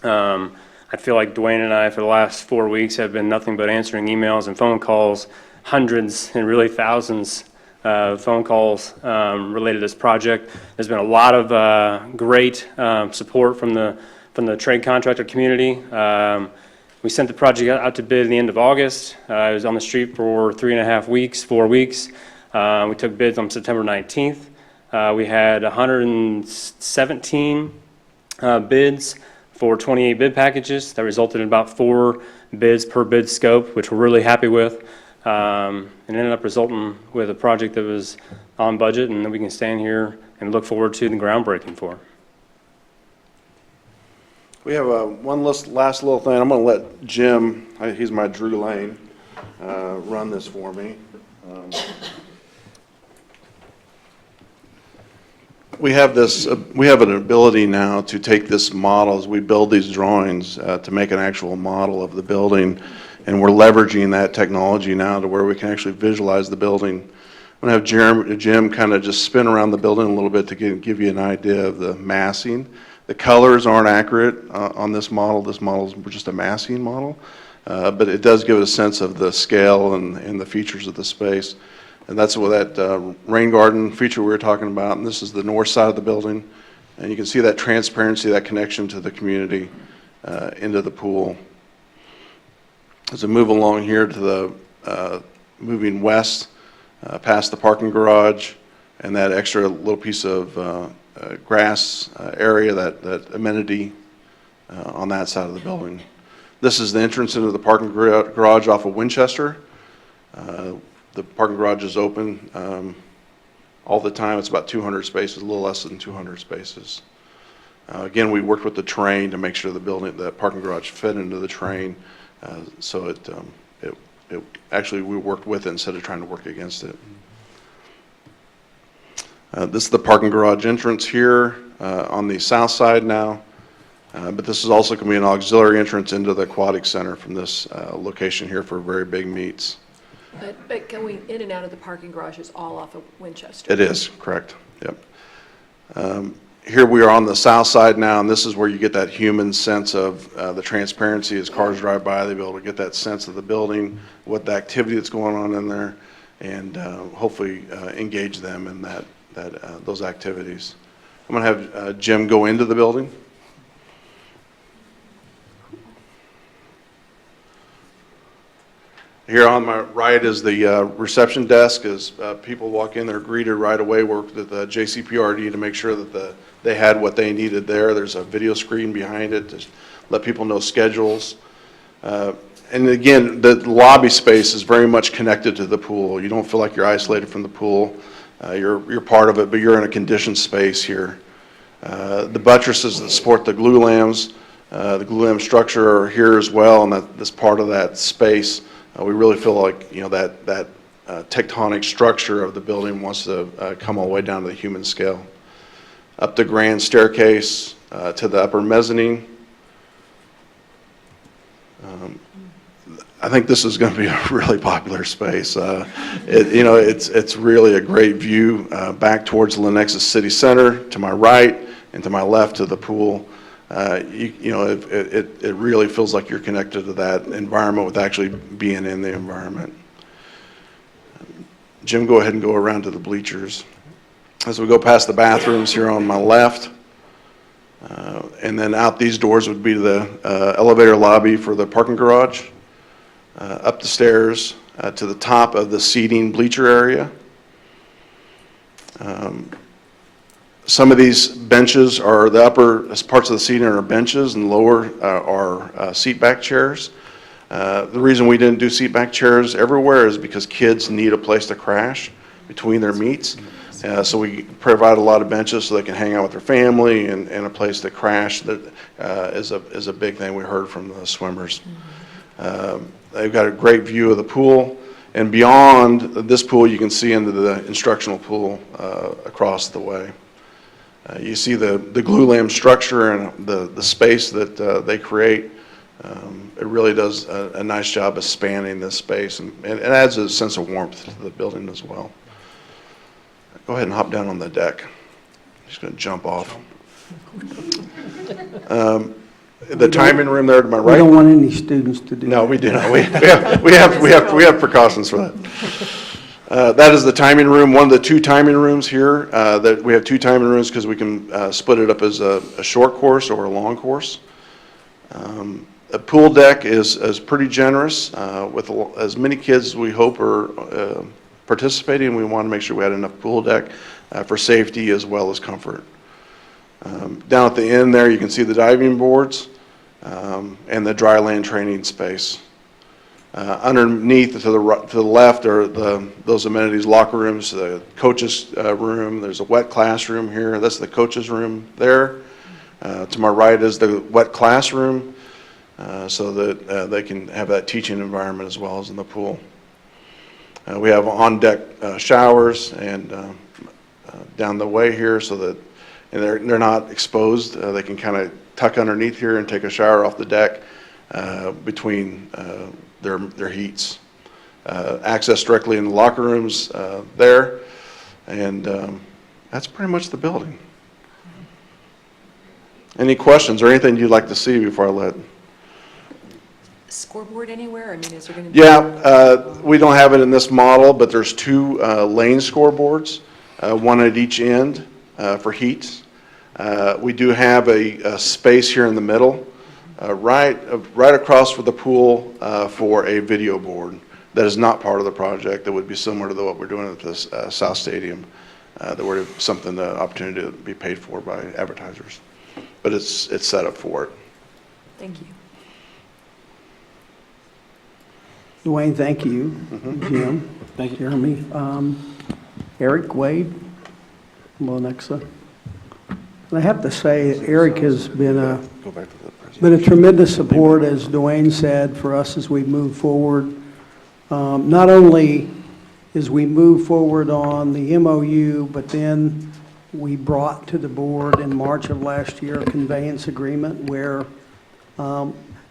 I feel like Dwayne and I, for the last 4 weeks, have been nothing but answering emails and phone calls, hundreds and really thousands of phone calls related to this project. There's been a lot of great support from the trade contractor community. We sent the project out to bid at the end of August. I was on the street for 4 weeks. We took bids on September 19th. We had 117 bids for 28 bid packages. That resulted in about 4 bids per bid scope, which we're really happy with. And ended up resulting with a project that was on budget and that we can stand here and look forward to the groundbreaking for. We have one last little thing. I'm going to let Jim, he's my Drew Lane, run this for me. We have an ability now to take this model as we build these drawings to make an actual model of the building, and we're leveraging that technology now to where we can actually visualize the building. I'm going to have Jim kind of just spin around the building a little bit to give you an idea of the massing. The colors aren't accurate on this model. This model is just a massing model, but it does give a sense of the scale and the features of the space. And that's what that rain garden feature we were talking about. And this is the north side of the building. And you can see that transparency, that connection to the community into the pool. As we move along here to the moving west, past the parking garage, and that extra little piece of grass area, that amenity on that side of the building. This is the entrance into the parking garage off of Winchester. The parking garage is open all the time. It's about 200 spaces, a little less than 200 spaces. Again, we worked with the train to make sure the parking garage fit into the train. So it actually, we worked with it instead of trying to work against it. This is the parking garage entrance here on the south side now. But this is also going to be an auxiliary entrance into the Aquatic Center from this location here for very big meets. But going in and out of the parking garage is all off of Winchester? It is, correct. Yep. Here we are on the south side now, and this is where you get that human sense of the transparency as cars drive by. They'll be able to get that sense of the building, what the activity that's going on in there, and hopefully engage them in those activities. I'm going to have Jim go into the building. Here on my right is the reception desk. As people walk in, they're greeted right away. Worked with the JCPRD to make sure that they had what they needed there. There's a video screen behind it to let people know schedules. And again, the lobby space is very much connected to the pool. You don't feel like you're isolated from the pool. You're part of it, but you're in a conditioned space here. The buttresses that support the glue lambs, the glue lamb structure are here as well, and that's part of that space. We really feel like that tectonic structure of the building wants to come all the way down to the human scale. Up the grand staircase to the upper mezzanine. I think this is going to be a really popular space. It's really a great view back towards Lenexa City Center to my right and to my left to the pool. It really feels like you're connected to that environment with actually being in the environment. Jim, go ahead and go around to the bleachers. As we go past the bathrooms here on my left, and then out these doors would be the elevator lobby for the parking garage, up the stairs to the top of the seating bleacher area. Some of these benches are the upper parts of the seating are benches, and lower are seat back chairs. The reason we didn't do seat back chairs everywhere is because kids need a place to crash between their meets. So we provide a lot of benches so they can hang out with their family and a place to crash. That is a big thing we heard from the swimmers. They've got a great view of the pool, and beyond this pool you can see into the instructional pool across the way. You see the glue lamp structure and the space that they create. It really does a nice job of spanning this space, and it adds a sense of warmth to the building as well. Go ahead and hop down on the deck. I'm just going to jump off. The timing room there to my right. We don't want any students to do that. No, we do not. We have precautions for that. That is the timing room, one of the two timing rooms here. That we have two timing rooms because we can split it up as a short course or a long course. A pool deck is pretty generous with as many kids as we hope are participating. We want to make sure we had enough pool deck for safety as well as comfort. Down at the end there, you can see the diving boards and the dry land training space. Underneath to the left are those amenities, locker rooms, the coach's room. There's a wet classroom here. That's the coach's room there. To my right is the wet classroom so that they can have that teaching environment as well as in the pool. We have on-deck showers and down the way here so that they're not exposed. They can kind of tuck underneath here and take a shower off the deck between their heats. Access directly in the locker rooms there, and that's pretty much the building. Any questions or anything you'd like to see before I let? Scoreboard anywhere? I mean, is there going to be? Yeah, we don't have it in this model, but there's two lane scoreboards, one at each end for heats. We do have a space here in the middle, right across from the pool for a video board that is not part of the project. That would be similar to what we're doing at this South Stadium. That would have something, the opportunity to be paid for by advertisers, but it's set up for it. Thank you. Dwayne, thank you. Jim. Thank you. Jeremy. Eric, Wade, Lenexa. And I have to say, Eric has been a tremendous support, as Dwayne said, for us as we move forward. Not only as we move forward on the MOU, but then we brought to the board in March of last year a conveyance agreement where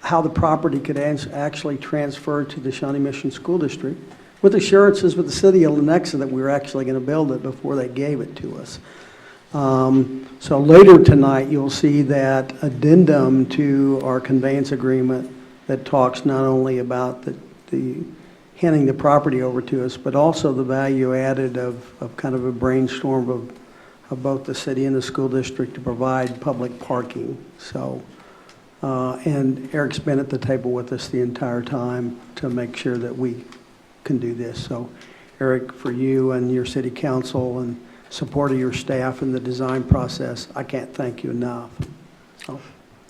how the property could actually transfer to the Shawnee Mission School District with assurances with the city of Lenexa that we were actually going to build it before they gave it to us. So later tonight, you'll see that addendum to our conveyance agreement that talks not only about the handing the property over to us, but also the value added of kind of a brainstorm of both the city and the school district to provide public parking. So, and Eric's been at the table with us the entire time to make sure that we can do this. So, Eric, for you and your city council and support of your staff in the design process, I can't thank you enough. So.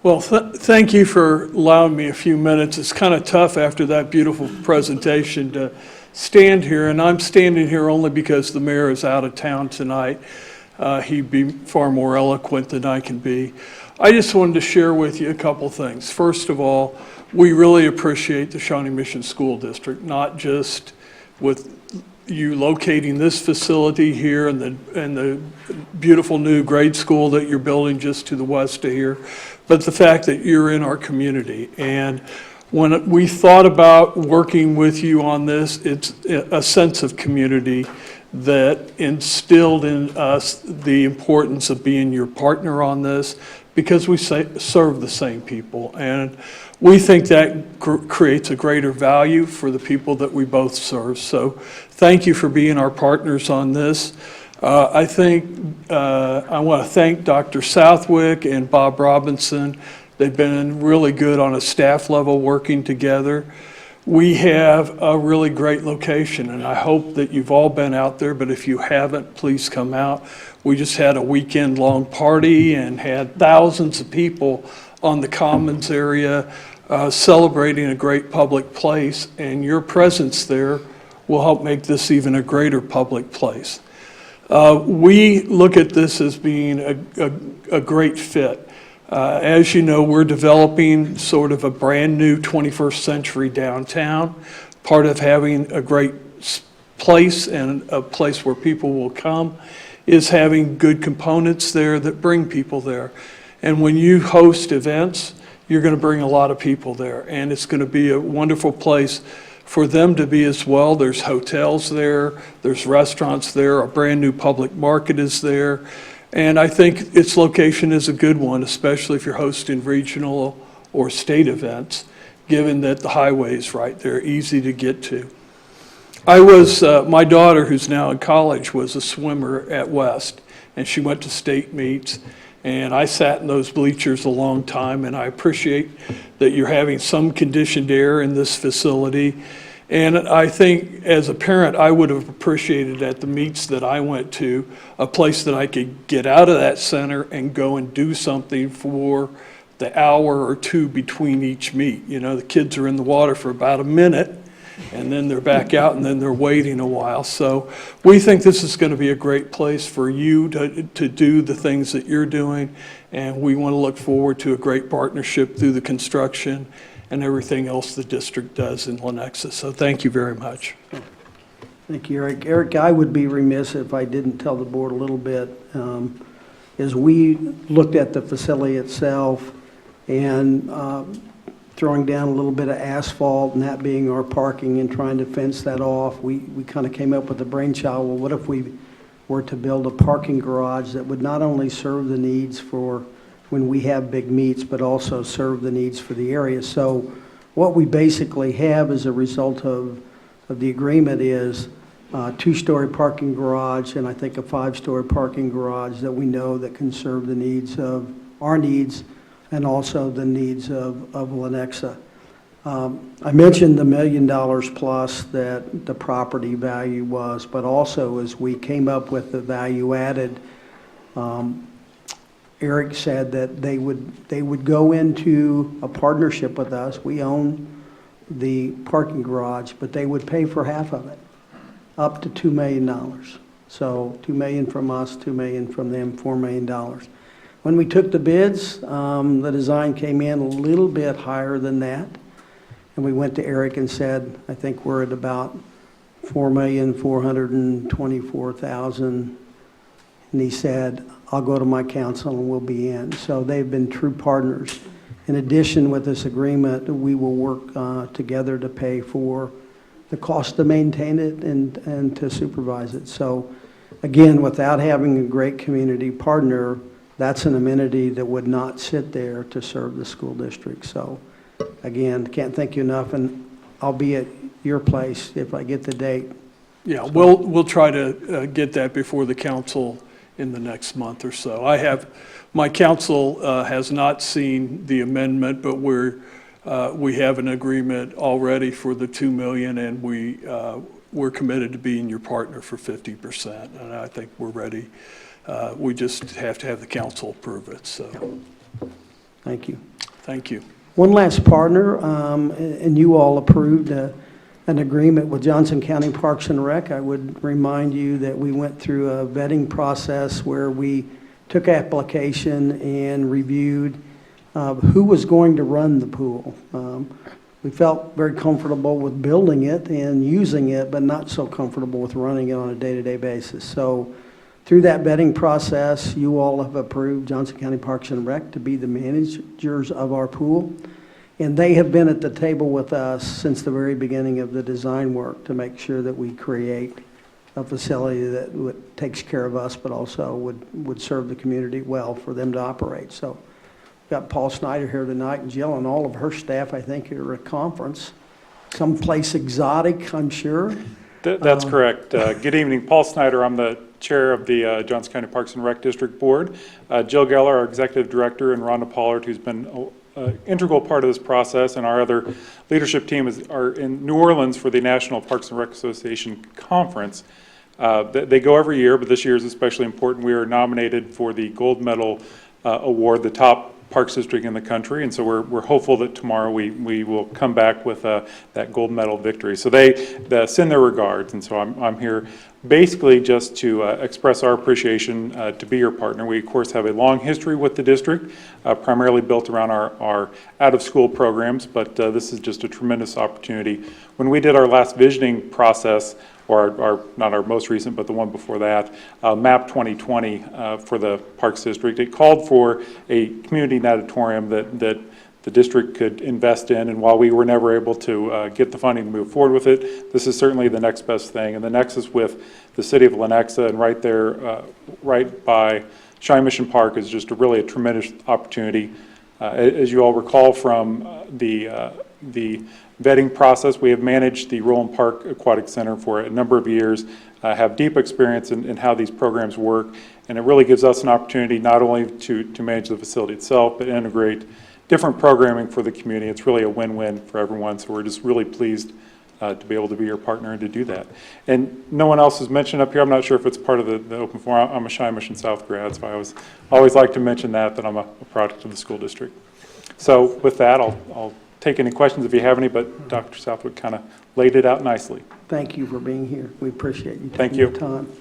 Well, thank you for allowing me a few minutes. It's kind of tough after that beautiful presentation to stand here, and I'm standing here only because the mayor is out of town tonight. He'd be far more eloquent than I can be. I just wanted to share with you a couple things. First of all, we really appreciate the Shawnee Mission School District, not just with you locating this facility here and the beautiful new grade school that you're building just to the west of here, but the fact that you're in our community. And When we thought about working with you on this, it's a sense of community that instilled in us the importance of being your partner on this, because we serve the same people. And we think that creates a greater value for the people that we both serve. So thank you for being our partners on this. I want to thank Dr. Southwick and Bob Robinson. They've been really good on a staff level working together. We have a really great location, and I hope that you've all been out there, but if you haven't, please come out. We just had a weekend-long party and had thousands of people on the Commons area celebrating a great public place, and your presence there will help make this even a greater public place. We look at this as being a great fit. As you know, we're developing sort of a brand new 21st century downtown. Part of having a great place and a place where people will come is having good components there that bring people there. And when you host events, you're going to bring a lot of people there, and it's going to be a wonderful place for them to be as well. There's hotels there, there's restaurants there, a brand new public market is there. And I think its location is a good one, especially if you're hosting regional or state events, given that the highway is right there, easy to get to. My daughter, who's now in college, was a swimmer at West, and she went to state meets. And I sat in those bleachers a long time, and I appreciate that you're having some conditioned air in this facility. And I think as a parent, I would have appreciated at the meets that I went to, a place that I could get out of that center and go and do something for the hour or two between each meet. You know, the kids are in the water for about a minute, and then they're back out, and then they're waiting a while. So we think this is going to be a great place for you to do the things that you're doing, and we want to look forward to a great partnership through the construction and everything else the district does in Lenexa. So thank you very much. Thank you, Eric. Eric, I would be remiss if I didn't tell the board a little bit. As we looked at the facility itself and throwing down a little bit of asphalt and that being our parking and trying to fence that off, we kind of came up with the brainchild, well, what if we were to build a parking garage that would not only serve the needs for when we have big meets, but also serve the needs for the area. So what we basically have as a result of the agreement is a 2-story parking garage and I think a 5-story parking garage that we know that can serve the needs of our needs and also the needs of Lenexa. I mentioned the $1 million plus that the property value was, but also as we came up with the value added, Eric said that they would go into a partnership with us. We own the parking garage, but they would pay for half of it, up to $2 million. So $2 million from us, $2 million from them, $4 million. When we took the bids, the design came in a little bit higher than that. And we went to Eric and said, I think we're at about $4,424,000. And he said, I'll go to my council and we'll be in. So they've been true partners. In addition, with this agreement, we will work together to pay for the cost to maintain it and to supervise it. So again, without having a great community partner, that's an amenity that would not sit there to serve the school district. So again, can't thank you enough, and I'll be at your place if I get the date. Yeah, we'll try to get that before the council in the next month or so. My council has not seen the amendment, but we have an agreement already for the $2 million, and we're committed to being your partner for 50%, and I think we're ready. We just have to have the council approve it. So, thank you. Thank you. One last partner, and you all approved an agreement with Johnson County Parks and Rec. I would remind you that we went through a vetting process where we took application and reviewed who was going to run the pool. We felt very comfortable with building it and using it, but not so comfortable with running it on a day-to-day basis. So through that vetting process, you all have approved Johnson County Parks and Rec to be the managers of our pool. And they have been at the table with us since the very beginning of the design work to make sure that we create a facility that takes care of us, but also would serve the community well for them to operate. So we've got Paul Snyder here tonight, and Jill and all of her staff, I think, are at a conference. Someplace exotic, I'm sure. That's correct. Good evening, Paul Snyder. I'm the chair of the Johnson County Parks and Rec District Board. Jill Geller, our executive director, and Rhonda Pollard, who's been an integral part of this process, and our other leadership team are in New Orleans for the National Parks and Rec Association Conference. They go every year, but this year is especially important. We are nominated for the Gold Medal Award, the top parks district in the country, and so we're hopeful that tomorrow we will come back with that gold medal victory. So they send their regards, and so I'm here basically just to express our appreciation to be your partner. We of course have a long history with the district, primarily built around our out-of-school programs, but this is just a tremendous opportunity. When we did our last visioning process, or not our most recent, but the one before that, MAP 2020 for the Parks District. It called for a community auditorium that the district could invest in, and while we were never able to get the funding to move forward with it, this is certainly the next best thing. And the nexus with the city of Lenexa and right there, right by Shawnee Mission Park is just really a tremendous opportunity. As you all recall from the vetting process, we have managed the Roland Park Aquatic Center for a number of years, have deep experience in how these programs work, and it really gives us an opportunity not only to manage the facility itself, but integrate different programming for the community. It's really a win-win for everyone, so we're just really pleased to be able to be your partner and to do that. And no one else has mentioned up here, I'm not sure if it's part of the open forum, I'm a Shawnee Mission South grad, so I always like to mention that I'm a product of the school district. So with that, I'll take any questions if you have any, but Dr. Southwood kind of laid it out nicely. Thank you for being here. We appreciate you Thank taking you. the time.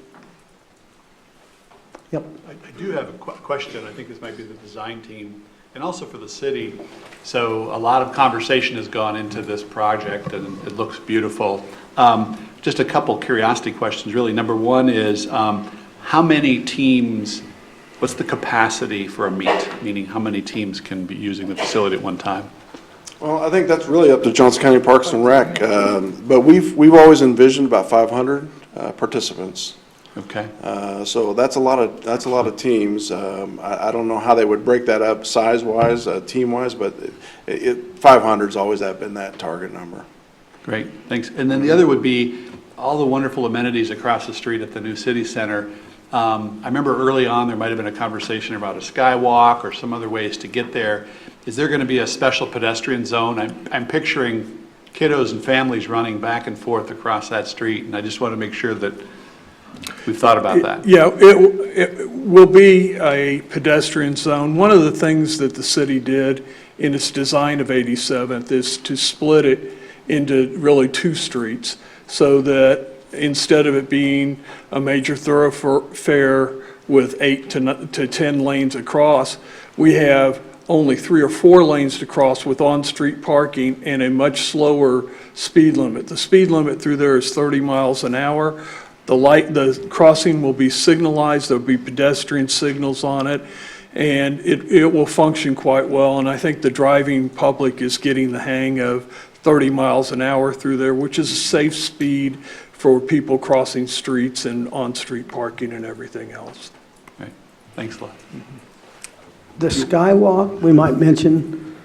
Yep. I do have a question. I think this might be the design team and also for the city. So a lot of conversation has gone into this project and it looks beautiful. Just a couple curiosity questions really. Number one is how many teams, what's the capacity for a meet? Meaning how many teams can be using the facility at one time? Well, I think that's really up to Johnson County Parks and Rec, but we've always envisioned about 500 participants. Okay. So that's a lot of teams. I don't know how they would break that up size-wise, team-wise, but 500's always been that target number. Great, thanks. And then the other would be all the wonderful amenities across the street at the new city center. I remember early on there might have been a conversation about a skywalk or some other ways to get there. Is there going to be a special pedestrian zone? I'm picturing kiddos and families running back and forth across that street, and I just want to make sure that we've thought about that. Yeah, it will be a pedestrian zone. One of the things that the city did in its design of 87th is to split it into really two streets so that instead of it being a major thoroughfare with 8 to 10 lanes across, we have only 3 or 4 lanes to cross with on-street parking and a much slower speed limit. The speed limit through there is 30 miles an hour. The crossing will be signalized, there'll be pedestrian signals on it, and it will function quite well. And I think the driving public is getting the hang of 30 miles an hour through there, which is a safe speed for people crossing streets and on-street parking and everything else. Okay. Thanks a lot. The skywalk, we might mention,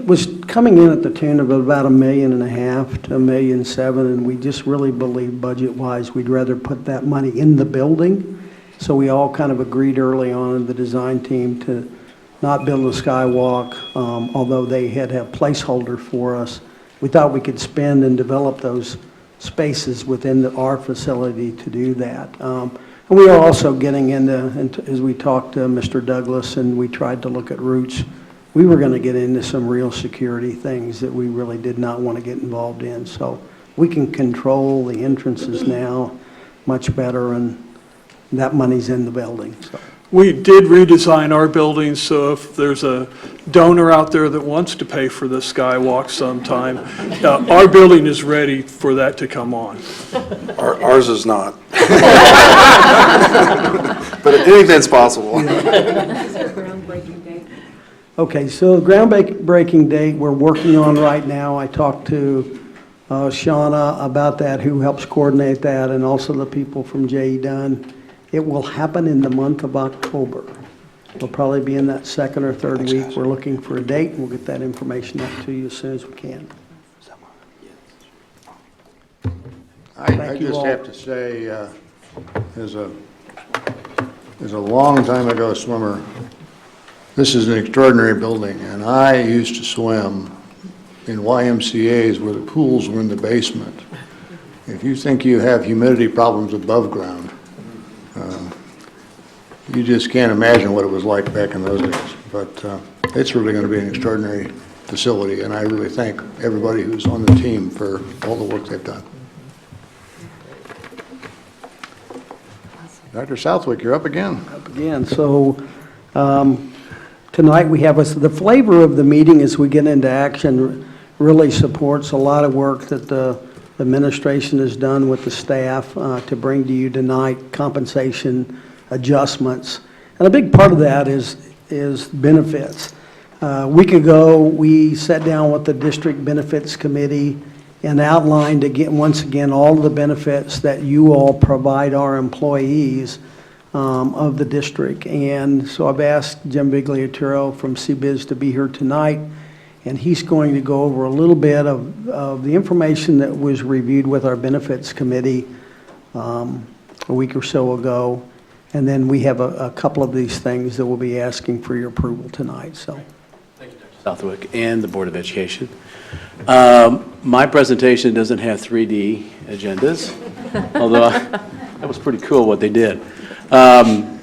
was coming in at the tune of about $1.5 million to $1.7 million, and we just really believe budget-wise we'd rather put that money in the building. So we all kind of agreed early on in the design team to not build a skywalk, although they had a placeholder for us. We thought we could spend and develop those spaces within our facility to do that. And we are also getting into, as we talked to Mr. Douglas and we tried to look at routes, we were going to get into some real security things that we really did not want to get involved in. So we can control the entrances now much better, and that money's in the building. So. We did redesign our building, so if there's a donor out there that wants to pay for the skywalk sometime, our building is ready for that to come on. Ours is not. But anything's possible. Is there a groundbreaking date? Okay, so the groundbreaking date we're working on right now, I talked to Shawnee about that, who helps coordinate that, and also the people from J.E. Dunn. It will happen in the month of October. It'll probably be in that second or third week. We're looking for a date, and we'll get that information out to you as soon as we can. I Thank you just all. have to say, as a long time ago swimmer, this is an extraordinary building, and I used to swim in YMCA's where the pools were in the basement. If you think you have humidity problems above ground, you just can't imagine what it was like back in those days. But it's really going to be an extraordinary facility, and I really thank everybody who's on the team for all the work they've done. Dr. Southwick, you're up again. Up again. So tonight we have the flavor of the meeting as we get into action really supports a lot of work that the administration has done with the staff to bring to you tonight compensation adjustments. And a big part of that is benefits. A week ago, we sat down with the district benefits committee and outlined again, once again, all of the benefits that you all provide our employees of the district. And so I've asked Jim Bigliaturo from CBiz to be here tonight, and he's going to go over a little bit of the information that was reviewed with our benefits committee a week or so ago. And then we have a couple of these things that we'll be asking for your approval tonight. So, thank you, Dr. Southwick and the Board of Education. My presentation doesn't have 3D agendas, although that was pretty cool what they did.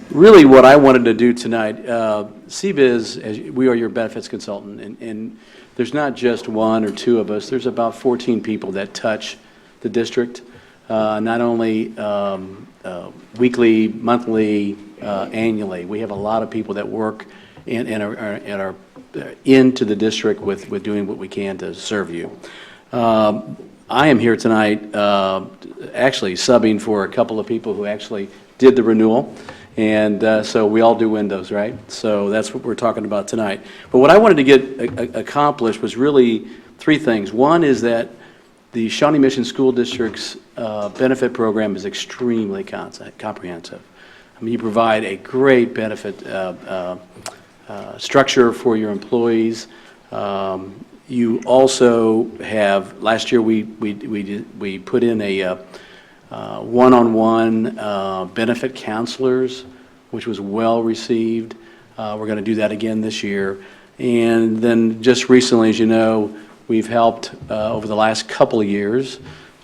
Really what I wanted to do tonight, CBiz, we are your benefits consultant, and there's not just one or two of us, there's about 14 people that touch the district, not only weekly, monthly, annually. We have a lot of people that work and are into the district with doing what we can to serve you. I am here tonight actually subbing for a couple of people who actually did the renewal, and so we all do windows, right? So that's what we're talking about tonight. But what I wanted to get accomplished was really three things. One is that the Shawnee Mission School District's benefit program is extremely comprehensive. I mean, you provide a great benefit structure for your employees. You also have, last year we put in a one-on-one benefit counselors, which was well received. We're going to do that again this year. And then just recently, as you know, we've helped over the last couple of years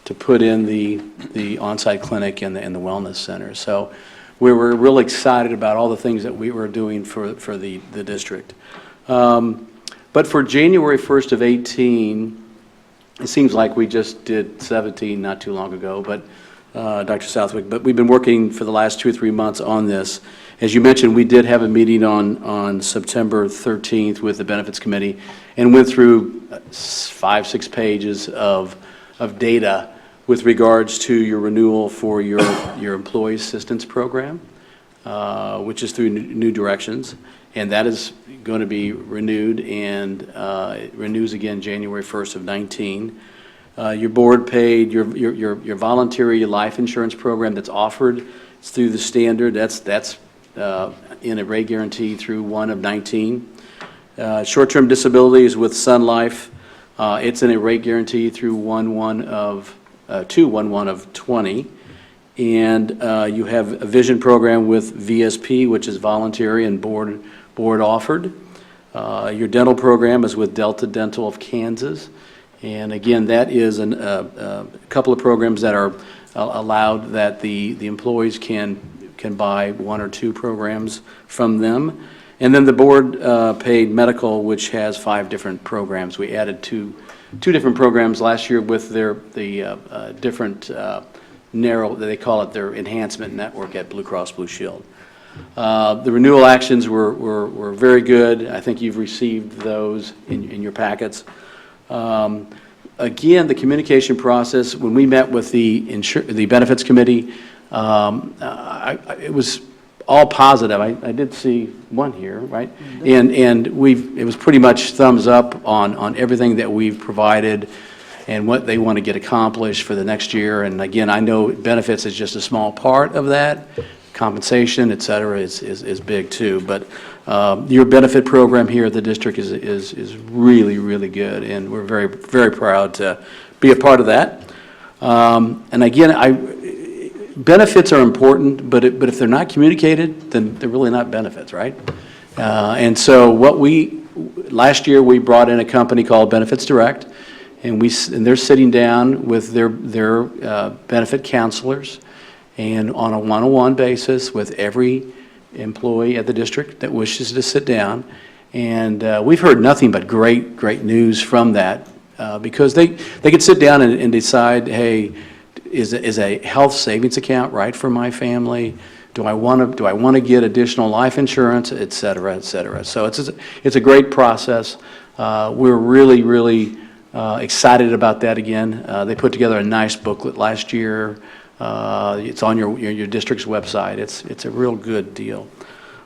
to put in the on-site clinic and the wellness center. So we were really excited about all the things that we were doing for the district. But for January 1st of 18, it seems like we just did 17 not too long ago, but Dr. Southwick, but we've been working for the last 2 or 3 months on this. As you mentioned, we did have a meeting on September 13th with the Benefits Committee and went through 5-6 pages of data with regards to your renewal for your Employee Assistance Program, which is through New Directions, and that is going to be renewed, and it renews again January 1st of 19. Your board paid your voluntary life insurance program that's offered. It's through the standard. That's in a rate guarantee through 1 of 19. Short-term disabilities with Sun Life, it's in a rate guarantee through 1/1 of 2/1/1 of 20. And you have a vision program with VSP, which is voluntary and board offered. Your dental program is with Delta Dental of Kansas. And again, that is a couple of programs that are allowed that the employees can buy 1 or 2 programs from them. And then the board paid medical, which has 5 different programs. We added two different programs last year with the different narrow, they call it their enhancement network at Blue Cross Blue Shield. The renewal actions were very good. I think you've received those in your packets. Again, the communication process, when we met with the Benefits Committee, it was all positive. I did see one here, right? And it was pretty much thumbs up on everything that we've provided and what they want to get accomplished for the next year. And again, I know benefits is just a small part of that. Compensation, et cetera, is big too. But your benefit program here at the district is really, really good, and we're very, very proud to be a part of that. And again, benefits are important, but if they're not communicated, then they're really not benefits, right? And so last year we brought in a company called Benefits Direct, and they're sitting down with their benefit counselors, and on a one-on-one basis with every employee at the district that wishes to sit down. And we've heard nothing but great news from that, because they could sit down and decide, hey, is a health savings account right for my family? Do I want to get additional life insurance, et cetera, et cetera. So it's a great process. We're really excited about that again. They put together a nice booklet last year. It's on your district's website. It's a real good deal.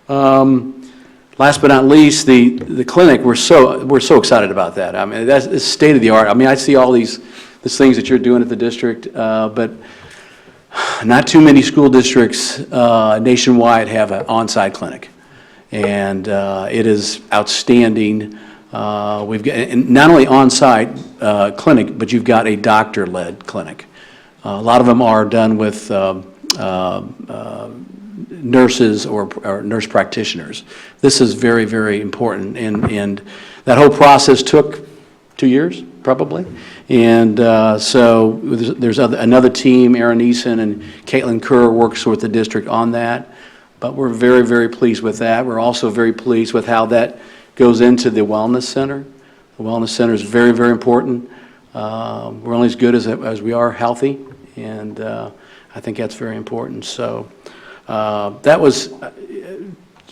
Last but not least, the clinic. We're so excited about that. I mean, it's state of the art. I mean, I see all these things that you're doing at the district, but not too many school districts nationwide have an on-site clinic, and it is outstanding. We've got and not only on-site clinic, but you've got a doctor-led clinic. A lot of them are done with nurses or nurse practitioners. This is very, very important, and that whole process took 2 years, probably. And so there's another team, Aaron Eason and Caitlin Kerr works with the district on that, but we're very, very pleased with that. We're also very pleased with how that goes into the Wellness Center. The Wellness Center is very, very important. We're only as good as we are healthy, and I think that's very important. So that was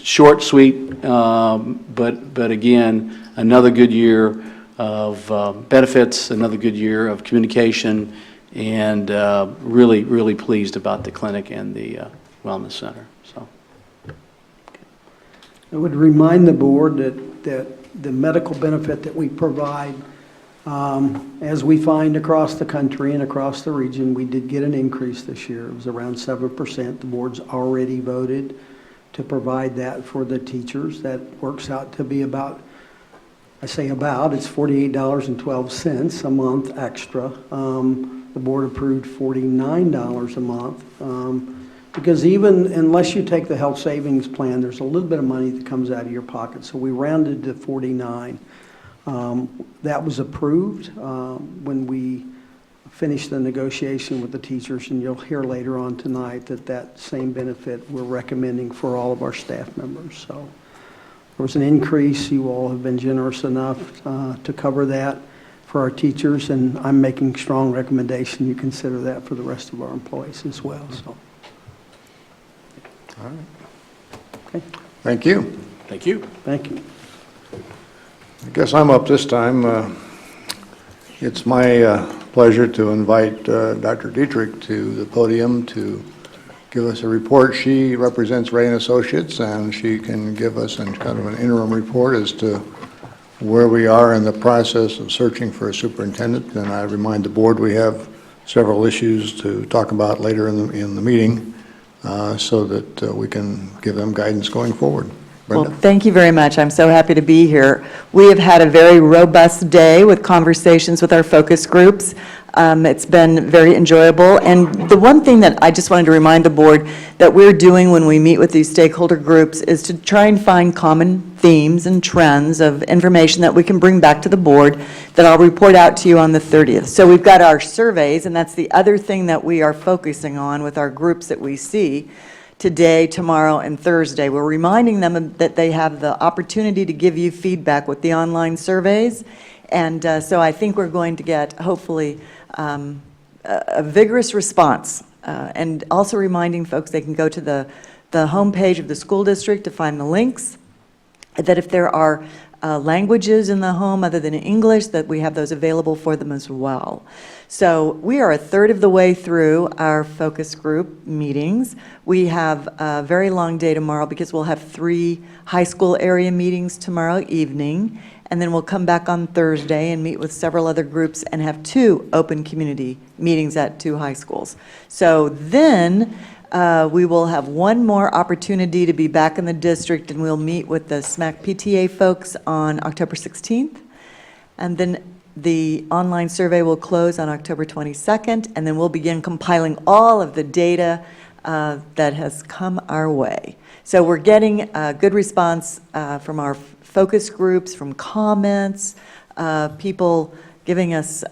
short, sweet, but again, another good year of benefits, another good year of communication, and really, really pleased about the clinic and the Wellness Center. So, I would remind the board that the medical benefit that we provide, as we find across the country and across the region, we did get an increase this year. It was around 7%. The board's already voted to provide that for the teachers. That works out to be about, I say about, it's $48.12 a month extra. The board approved $49 a month. Because even unless you take the health savings plan, there's a little bit of money that comes out of your pocket. So we rounded to 49. That was approved when we finished the negotiation with the teachers, and you'll hear later on tonight that same benefit we're recommending for all of our staff members. So there was an increase. You all have been generous enough to cover that for our teachers, and I'm making strong recommendation you consider that for the rest of our employees as well. So. All right. Okay. Thank you. Thank you. Thank you. I guess I'm up this time. It's my pleasure to invite Dr. Dietrich to the podium to give us a report. She represents Ray & Associates, and she can give us kind of an interim report as to where we are in the process of searching for a superintendent. And I remind the board we have several issues to talk about later in the meeting, so that we can give them guidance going forward. Brenda? Well, thank you very much. I'm so happy to be here. We have had a very robust day with conversations with our focus groups. It's been very enjoyable. And the one thing that I just wanted to remind the board that we're doing when we meet with these stakeholder groups is to try and find common themes and trends of information that we can bring back to the board that I'll report out to you on the 30th. So we've got our surveys, and that's the other thing that we are focusing on with our groups that we see today, tomorrow, and Thursday. We're reminding them that they have the opportunity to give you feedback with the online surveys. And so I think we're going to get, hopefully, a vigorous response. And also reminding folks they can go to the homepage of the school district to find the links, that if there are languages in the home other than English, that we have those available for them as well. So we are a third of the way through our focus group meetings. We have a very long day tomorrow because we'll have 3 high school area meetings tomorrow evening, and then we'll come back on Thursday and meet with several other groups and have 2 open community meetings at 2 high schools. So then we will have one more opportunity to be back in the district, and we'll meet with the SMAC PTA folks on October 16th. And then the online survey will close on October 22nd, and then we'll begin compiling all of the data that has come our way. So we're getting a good response from our focus groups, from comments, people giving us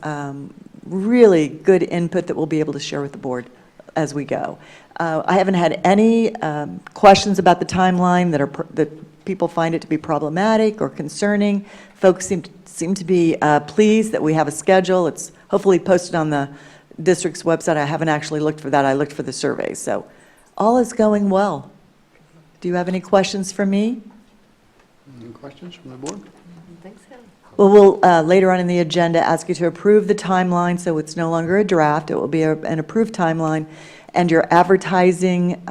really good input that we'll be able to share with the board as we go. I haven't had any questions about the timeline that people find it to be problematic or concerning. Folks seem to be pleased that we have a schedule. It's hopefully posted on the district's website. I haven't actually looked for that. I looked for the surveys. So all is going well. Do you have any questions for me? Any questions from the board? I think so. Well, we'll later on in the agenda ask you to approve the timeline, so it's no longer a draft. It will be an approved timeline, and your advertising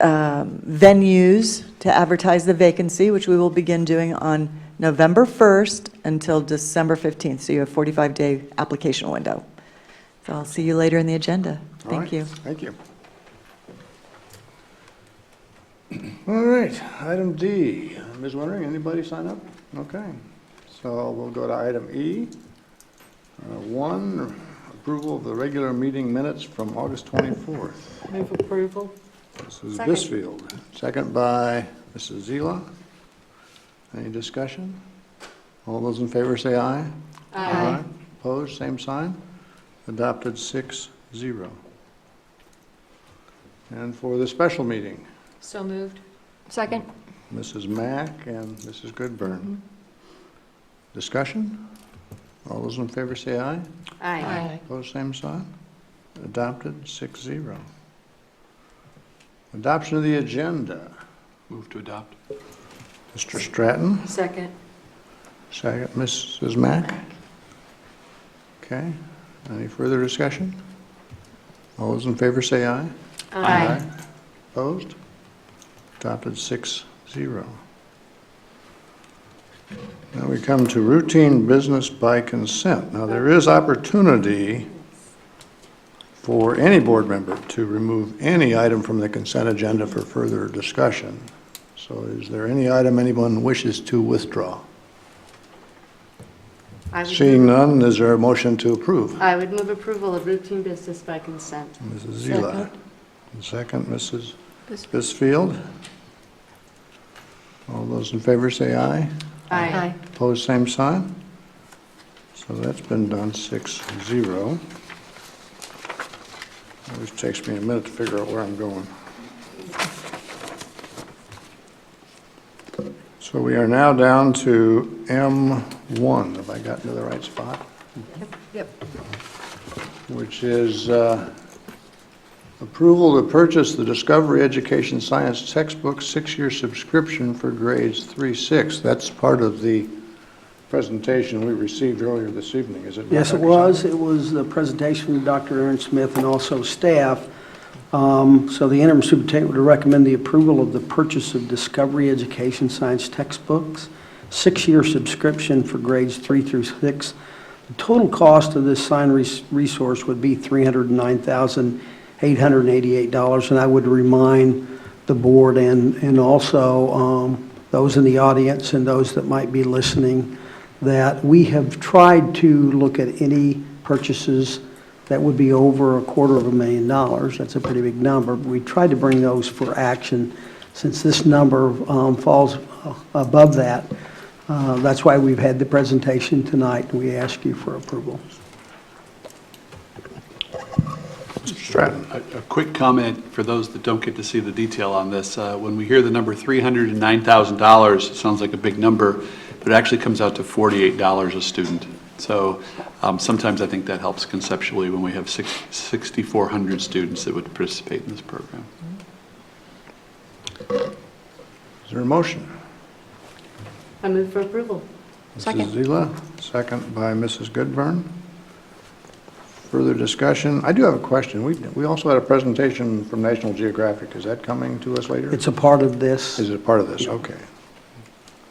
venues to advertise the vacancy, which we will begin doing on November 1st until December 15th. So you have a 45-day application window. So I'll see you later in the agenda. Thank you. Thank you. All right, item D. Ms. Wondering, anybody sign up? Okay, so we'll go to item E. 1, approval of the regular meeting minutes from August 24th. Move approval. Mrs. Second. Bisfield, second by Mrs. Zila. Any discussion? All those in favor say aye. Aye. Opposed, same sign. Adopted 6-0. And for the special meeting, So moved. Second. Mrs. Mack and Mrs. Goodburn. Discussion? All those in favor say aye. Aye. Opposed, same sign. Adopted 6-0. Adoption of the agenda. Move to adopt. Mr. Stratton, Second. second Mrs. Mack. Okay, any further discussion? All those in favor say aye. Aye. Opposed? Adopted 6-0. Now we come to routine business by consent. Now there is opportunity for any board member to remove any item from the consent agenda for further discussion. So is there any item anyone wishes to withdraw? Seeing none, is there a motion to approve? I would move approval of routine business by consent. Mrs. Zila. Second, Mrs. Bisfield. All those in favor say aye. Aye. Opposed, same sign. So that's been done 6-0. Always takes me a minute to figure out where I'm going. So we are now down to M1. Have I gotten to the right spot? Yep. Which is approval to purchase the Discovery Education Science textbook 6-year subscription for grades 3-6. That's part of the presentation we received earlier this evening, is it not, Yes, it Dr. was. Simon? It was the presentation from Dr. Aaron Smith and also staff. So the interim superintendent would recommend the approval of the purchase of Discovery Education Science textbooks, 6-year subscription for grades 3 through 6. The total cost of this sign resource would be $309,888. And I would remind the board and also those in the audience and those that might be listening that we have tried to look at any purchases that would be over $250,000. That's a pretty big number. But we tried to bring those for action. Since this number falls above that, that's why we've had the presentation tonight, and we ask you for approval. Mr. Stratton. A quick comment for those that don't get to see the detail on this. When we hear the number $309,000, it sounds like a big number, but it actually comes out to $48 a student. So sometimes I think that helps conceptually when we have 6,400 students that would participate in this program. Is there a motion? I move for approval. Mrs. Zila, second by Mrs. Goodburn. Further discussion? I do have a question. We also had a presentation from National Geographic. Is that coming to us later? It's a part of this. Is it a part of this? Okay.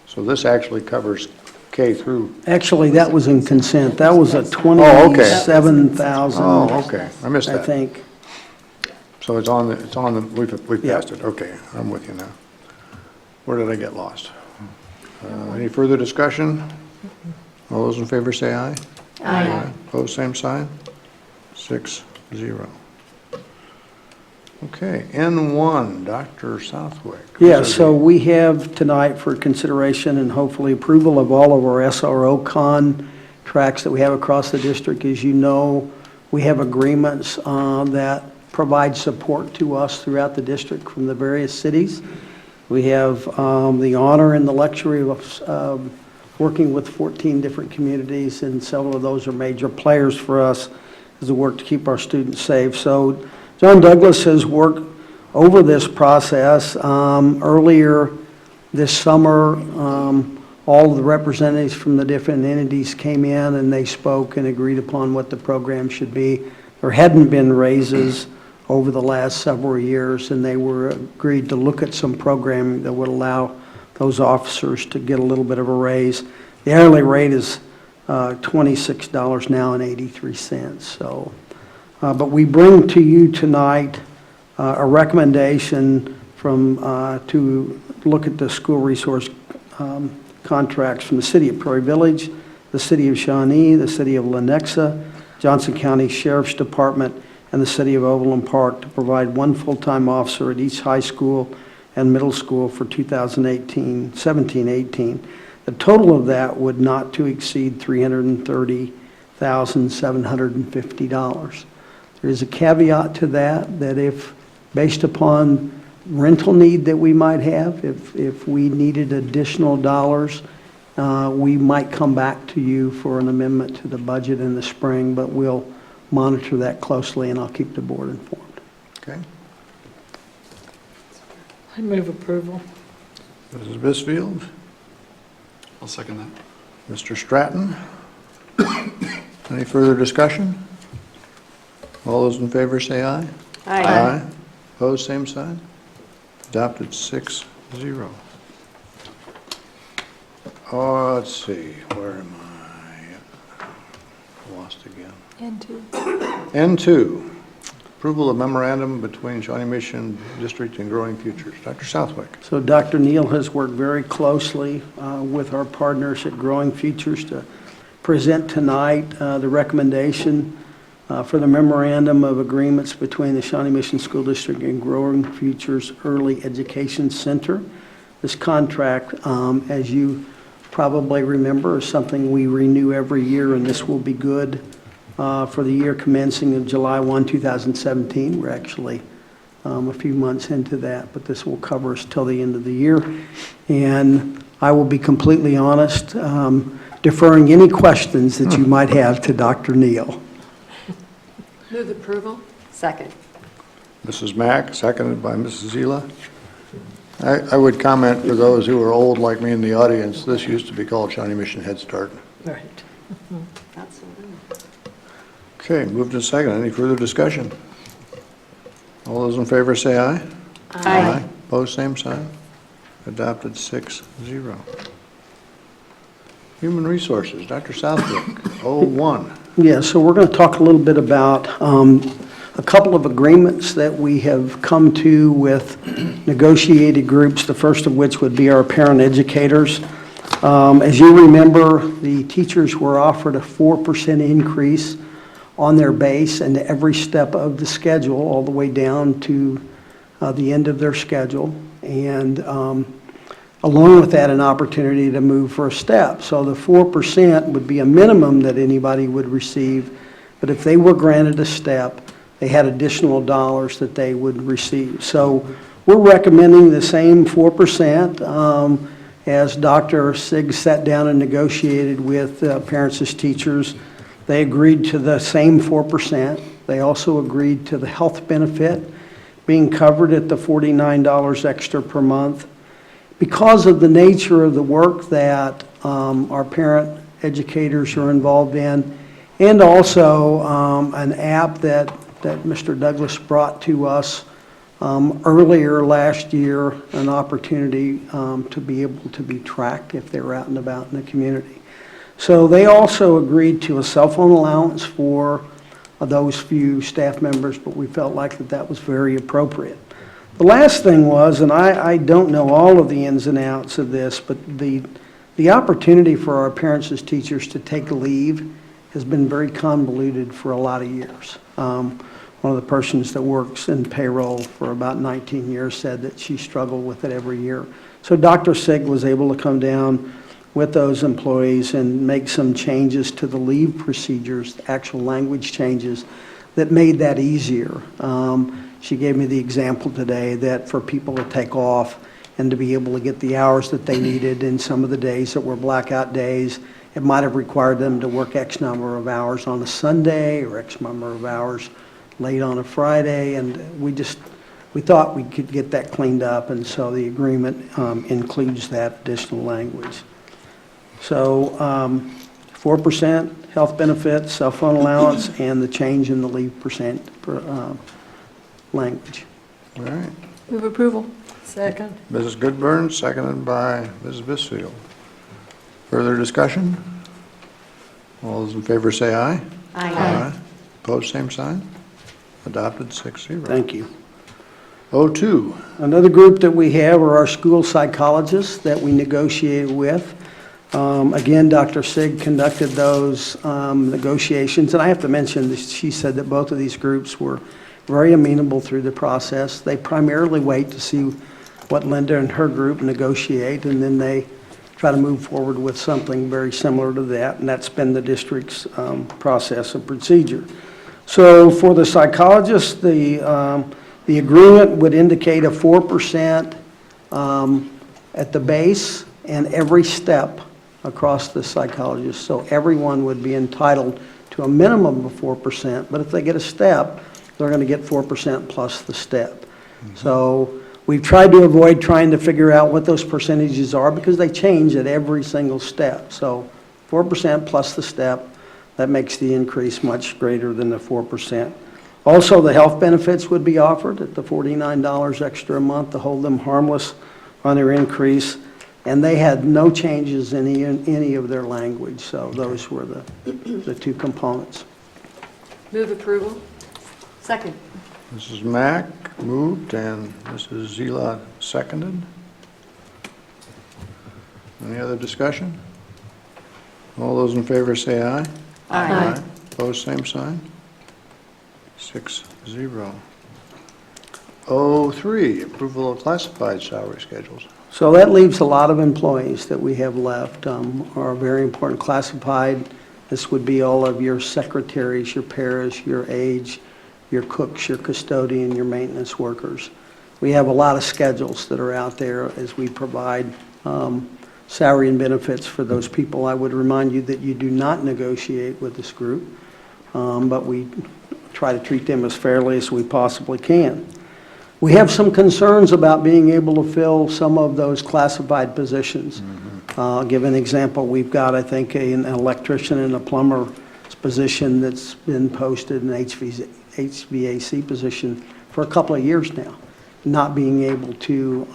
So this actually covers K through. Actually, that was in consent. That was a Oh, okay. 27,000. Oh, okay. I missed that. I think. So it's on the, we've passed it. Okay, I'm with you now. Where did I get lost? Any further discussion? All those in favor say aye. Aye. Opposed, same sign. 6-0. Okay, N1, Dr. Southwick. Yeah, so we have tonight for consideration and hopefully approval of all of our SRO contracts that we have across the district. As you know, we have agreements that provide support to us throughout the district from the various cities. We have the honor and the luxury of working with 14 different communities, and several of those are major players for us as we work to keep our students safe. So John Douglas has worked over this process. Earlier this summer, all of the representatives from the different entities came in and they spoke and agreed upon what the program should be. There hadn't been raises over the last several years, and they were agreed to look at some programming that would allow those officers to get a little bit of a raise. The hourly rate is $26 now and 83 cents. So, but we bring to you tonight a recommendation from to look at the school resource contracts from the City of Prairie Village, the City of Shawnee, the City of Lenexa, Johnson County Sheriff's Department, and the City of Overland Park to provide one full-time officer at each high school and middle school for 2017-18. The total of that would not to exceed $330,750. There is a caveat to that, that if, based upon rental need that we might have, if we needed additional dollars, we might come back to you for an amendment to the budget in the spring, but we'll monitor that closely and I'll keep the board informed. Okay. I move approval. Mrs. Bisfield, I'll second that. Mr. Stratton. Any further discussion? All those in favor say aye. Aye. Opposed, same sign. Adopted 6-0. Oh, let's see, where am I? Lost again. N2, approval of memorandum between Shawnee Mission District and Growing Futures. Dr. Southwick. So Dr. Neal has worked very closely with our partners at Growing Futures to present tonight the recommendation for the memorandum of agreements between the Shawnee Mission School District and Growing Futures Early Education Center. This contract, as you probably remember, is something we renew every year, and this will be good for the year commencing of July 1, 2017. We're actually a few months into that, but this will cover us till the end of the year. And I will be completely honest, deferring any questions that you might have to Dr. Neal. Move approval. Second. Mrs. Mack, seconded by Mrs. Zila. I would comment for those who are old like me in the audience, this used to be called Shawnee Mission Head Start. Right. Absolutely. Okay, moved and second. Any further discussion? All those in favor say aye. Aye. Opposed, same sign. Adopted 6-0. Human Resources, Dr. Southwick, 01. Yeah, so we're going to talk a little bit about a couple of agreements that we have come to with negotiated groups, the first of which would be our parent educators. As you remember, the teachers were offered a 4% increase on their base and every step of the schedule, all the way down to the end of their schedule. And along with that, an opportunity to move for a step. So the 4% would be a minimum that anybody would receive, but if they were granted a step, they had additional dollars that they would receive. So we're recommending the same 4% as Dr. Siggs sat down and negotiated with parents as teachers. They agreed to the same 4%. They also agreed to the health benefit being covered at the $49 extra per month, Because of the nature of the work that our parent educators are involved in, and also an app that Mr. Douglas brought to us earlier last year, an opportunity to be able to be tracked if they're out and about in the community. So they also agreed to a cell phone allowance for those few staff members, but we felt like that was very appropriate. The last thing was, and I don't know all of the ins and outs of this, but the opportunity for our parents as teachers to take leave has been very convoluted for a lot of years. One of the persons that works in payroll for about 19 years said that she struggled with it every year. So Dr. Sig was able to come down with those employees and make some changes to the leave procedures, actual language changes that made that easier. She gave me the example today that for people to take off and to be able to get the hours that they needed in some of the days that were blackout days, it might have required them to work X number of hours on a Sunday or X number of hours late on a Friday, and we thought we could get that cleaned up, and so the agreement includes that additional language. So 4% health benefits, cell phone allowance, and the change in the leave percent language. All right. Move approval. Second. Mrs. Goodburn, seconded by Mrs. Bisfield. Further discussion? All those in favor say aye. Aye. Opposed, same sign. Adopted 6-0. Thank you. 02. Another group that we have are our school psychologists that we negotiated with. Again, Dr. Sig conducted those negotiations, and I have to mention that she said that both of these groups were very amenable through the process. They primarily wait to see what Linda and her group negotiate, and then they try to move forward with something very similar to that, and that's been the district's process and procedure. So for the psychologist, the agreement would indicate a 4% at the base and every step across the psychologist. So everyone would be entitled to a minimum of 4%, but if they get a step, they're going to get 4% plus the step. So we've tried to avoid trying to figure out what those percentages are because they change at every single step. So 4% plus the step, that makes the increase much greater than the 4%. Also, the health benefits would be offered at the $49 extra a month to hold them harmless on their increase. And they had no changes in any of their language. So those were the two components. Move approval. Second. Mrs. Mack moved and Mrs. Zila seconded. Any other discussion? All those in favor say aye. Aye. Opposed, same sign. 6-0. 03, approval of classified salary schedules. So that leaves a lot of employees that we have left, are very important classified. This would be all of your secretaries, your paras, your aides, your cooks, your custodian, your maintenance workers. We have a lot of schedules that are out there as we provide salary and benefits for those people. I would remind you that you do not negotiate with this group, but we try to treat them as fairly as we possibly can. We have some concerns about being able to fill some of those classified positions. I'll give an example. We've got, I think, an electrician and a plumber position that's been posted, an HVAC position for a couple of years now, not being able to,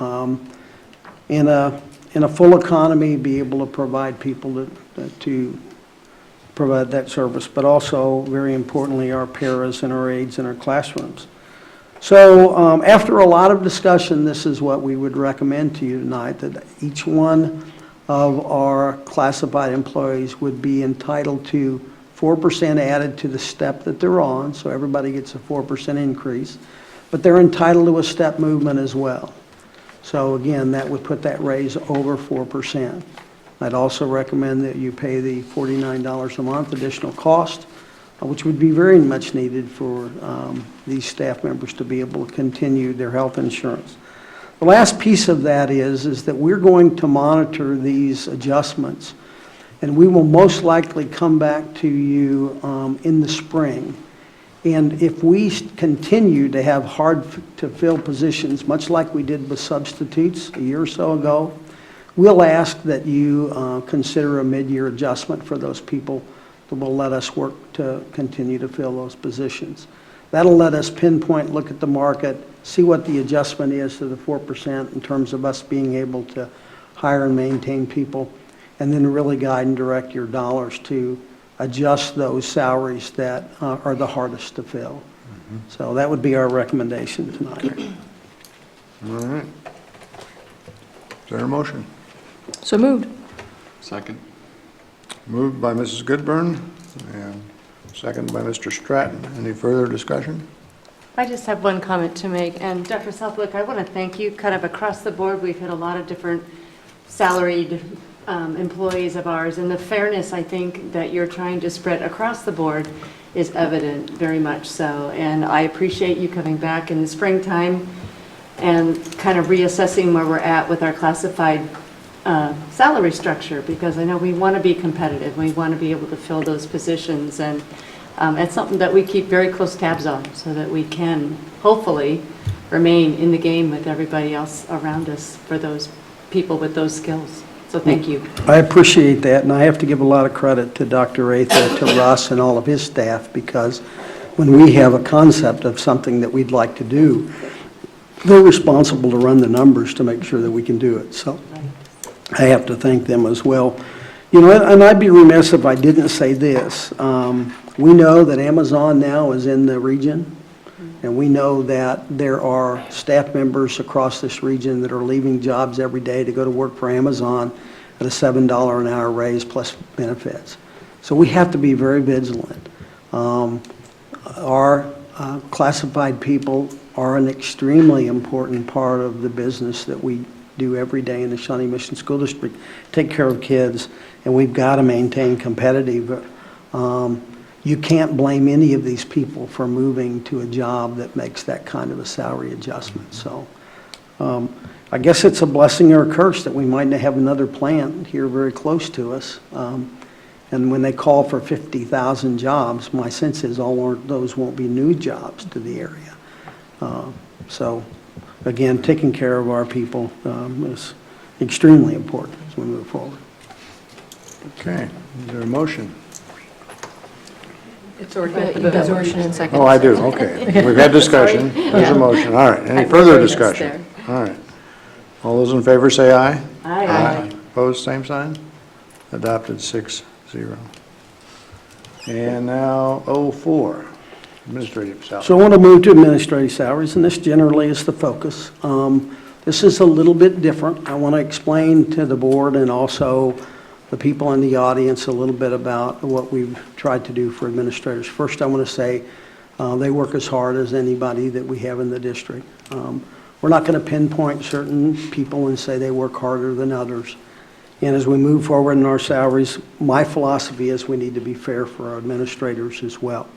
in a full economy, be able to provide people to provide that service, but also, very importantly, our paras and our aides in our classrooms. So after a lot of discussion, this is what we would recommend to you tonight, that each one of our classified employees would be entitled to 4% added to the step that they're on, so everybody gets a 4% increase, but they're entitled to a step movement as well. So again, that would put that raise over 4%. I'd also recommend that you pay the $49 a month additional cost, which would be very much needed for these staff members to be able to continue their health insurance. The last piece of that is that we're going to monitor these adjustments, and we will most likely come back to you in the spring And if we continue to have hard-to-fill positions, much like we did with substitutes a year or so ago, we'll ask that you consider a mid-year adjustment for those people that will let us work to continue to fill those positions. That'll let us pinpoint, look at the market, see what the adjustment is to the 4% in terms of us being able to hire and maintain people, and then really guide and direct your dollars to adjust those salaries that are the hardest to fill. So that would be our recommendation tonight. All right. Is there a motion? So moved. Second. Moved by Mrs. Goodburn and seconded by Mr. Stratton. Any further discussion? I just have one comment to make, and Dr. Southwick, I want to thank you. Kind of across the board, we've had a lot of different salaried employees of ours, and the fairness, I think, that you're trying to spread across the board is evident, very much so. And I appreciate you coming back in the springtime and kind of reassessing where we're at with our classified salary structure, because I know we want to be competitive. We want to be able to fill those positions, and it's something that we keep very close tabs on so that we can hopefully remain in the game with everybody else around us for those people with those skills. So thank you. I appreciate that, and I have to give a lot of credit to Dr. Atha, to Russ, and all of his staff, because when we have a concept of something that we'd like to do, they're responsible to run the numbers to make sure that we can do it. So I have to thank them as well. You know, and I'd be remiss if I didn't say this. We know that Amazon now is in the region, and we know that there are staff members across this region that are leaving jobs every day to go to work for Amazon at a $7 an hour raise plus benefits. So we have to be very vigilant. Our classified people are an extremely important part of the business that we do every day in the Shawnee Mission School District. Take care of kids, and we've got to maintain competitive. You can't blame any of these people for moving to a job that makes that kind of a salary adjustment. So I guess it's a blessing or a curse that we might have another plant here very close to us. And when they call for 50,000 jobs, my sense is all those won't be new jobs to the area. So again, taking care of our people is extremely important as we move forward. Okay, is there a motion? It's already been motion and second. Oh, I do, okay. We've had discussion, there's a motion, all right. Any further discussion? All right. All those in favor say aye. Aye. Opposed, same sign? Adopted 6-0. And now 04, administrative salary. So I want to move to administrative salaries, and this generally is the focus. This is a little bit different. I want to explain to the board and also the people in the audience a little bit about what we've tried to do for administrators. First, I want to say they work as hard as anybody that we have in the district. We're not going to pinpoint certain people and say they work harder than others. And as we move forward in our salaries, my philosophy is we need to be fair for our administrators as well.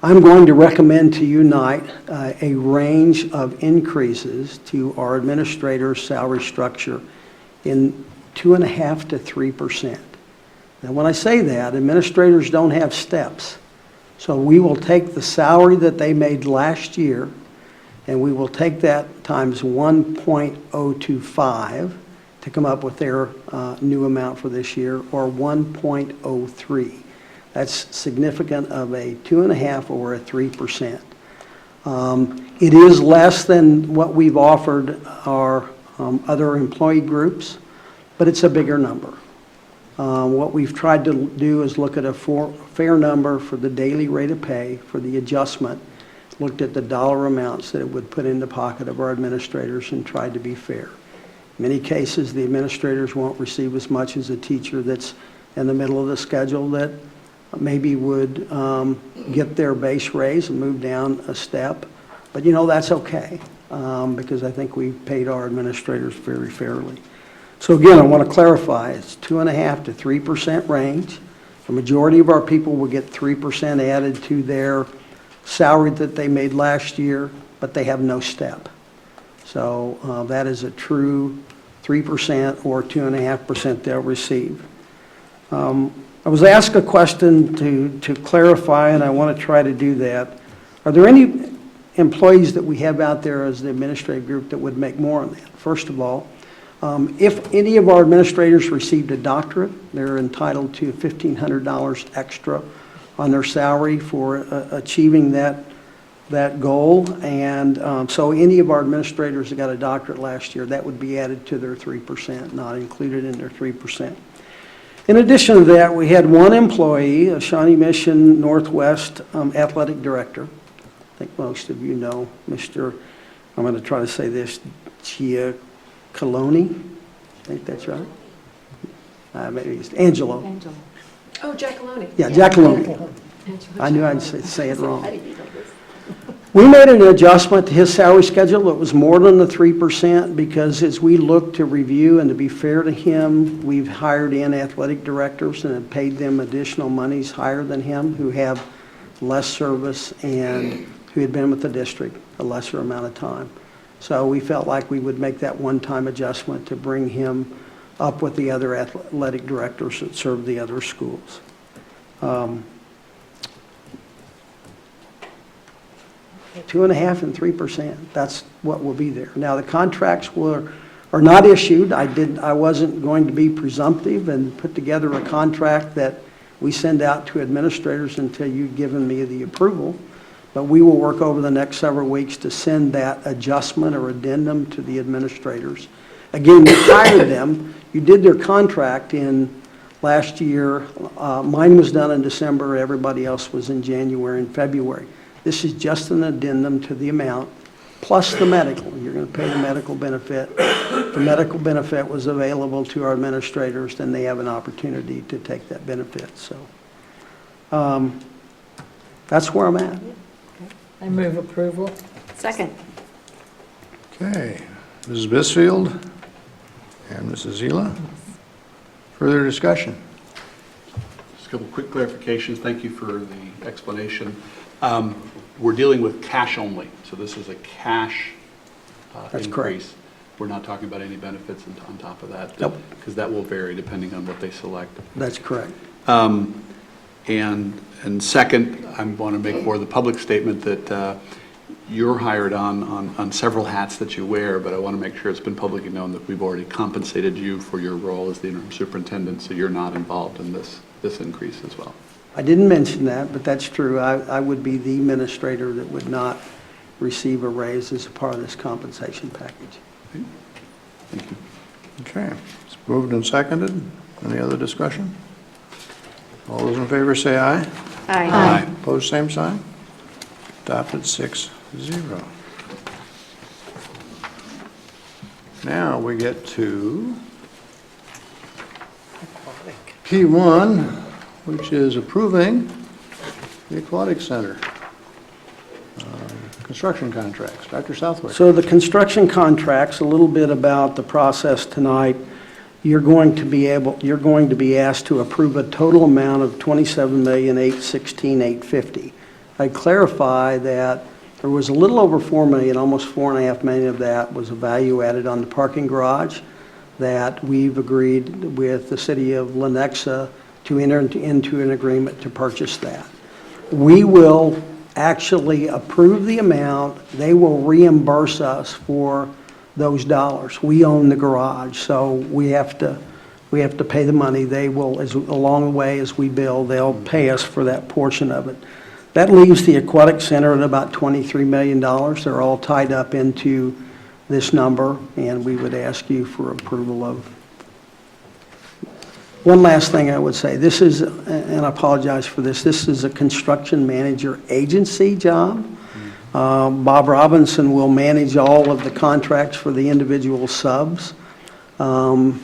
I'm going to recommend to you tonight a range of increases to our administrators' salary structure in 2.5% to 3%. Now, when I say that, administrators don't have steps. So we will take the salary that they made last year, and we will take that times 1.025 to come up with their new amount for this year, or 1.03. That's significant of a 2.5% or a 3%. It is less than what we've offered our other employee groups, but it's a bigger number. What we've tried to do is look at a fair number for the daily rate of pay for the adjustment, looked at the dollar amounts that it would put in the pocket of our administrators and tried to be fair. In many cases, the administrators won't receive as much as a teacher that's in the middle of the schedule that maybe would get their base raise and move down a step. But you know, that's okay, because I think we've paid our administrators very fairly. So again, I want to clarify, it's 2.5% to 3% range. The majority of our people will get 3% added to their salary that they made last year, but they have no step. So that is a true 3% or 2.5% they'll receive. I was asked a question to clarify, and I want to try to do that. Are there any employees that we have out there as the administrative group that would make more on that? First of all, if any of our administrators received a doctorate, they're entitled to $1,500 extra on their salary for achieving that goal. And so any of our administrators that got a doctorate last year, that would be added to their 3%, not included in their 3%. In addition to that, we had one employee, a Shawnee Mission Northwest athletic director. I think most of you know Mr., I'm going to try to say this, Giacalone. I think that's right. Maybe it's Angelo. Oh, Jackalone. Yeah, Giacalone. I knew I'd say it wrong. We made an adjustment to his salary schedule that was more than the 3% because as we look to review and to be fair to him, we've hired in athletic directors and have paid them additional monies higher than him who have less service and who had been with the district a lesser amount of time. So we felt like we would make that one-time adjustment to bring him up with the other athletic directors that serve the other schools. 2.5% and 3%, that's what will be there. Now, the contracts are not issued. I wasn't going to be presumptive and put together a contract that we send out to administrators until you've given me the approval. But we will work over the next several weeks to send that adjustment or addendum to the administrators. Again, you hired them. You did their contract in last year. Mine was done in December. Everybody else was in January and February. This is just an addendum to the amount, plus the medical. You're going to pay the medical benefit. If the medical benefit was available to our administrators, then they have an opportunity to take that benefit. So that's where I'm at. I move approval. Second. Okay, Mrs. Bisfield and Mrs. Zila. Further discussion? Just a couple quick clarifications. Thank you for the explanation. We're dealing with cash only, so this is a cash That's increase. correct. We're not talking about any benefits on top of that? Nope. Because that will vary depending on what they select. That's correct. And second, I want to make more of the public statement that you're hired on several hats that you wear, but I want to make sure it's been publicly known that we've already compensated you for your role as the interim superintendent, so you're not involved in this increase as well. I didn't mention that, but that's true. I would be the administrator that would not receive a raise as a part of this compensation package. Thank you. Okay, it's moved and seconded. Any other discussion? All those in favor say aye. Aye. Aye. Opposed, same sign. Adopted 6-0. Now we get to P1, which is approving the Aquatic Center construction contracts. Dr. Southwick. So the construction contracts, a little bit about the process tonight. You're going to be asked to approve a total amount of $27,816,850. I clarify that there was a little over $4 million, almost $4.5 million of that was a value added on the parking garage that we've agreed with the city of Lenexa to enter into an agreement to purchase that. We will actually approve the amount. They will reimburse us for those dollars. We own the garage, so we have to pay the money. They will, along the way as we bill, they'll pay us for that portion of it. That leaves the Aquatic Center at about $23 million. They're all tied up into this number, and we would ask you for approval of. One last thing I would say, this is, and I apologize for this is a construction manager agency job. Bob Robinson will manage all of the contracts for the individual subs. And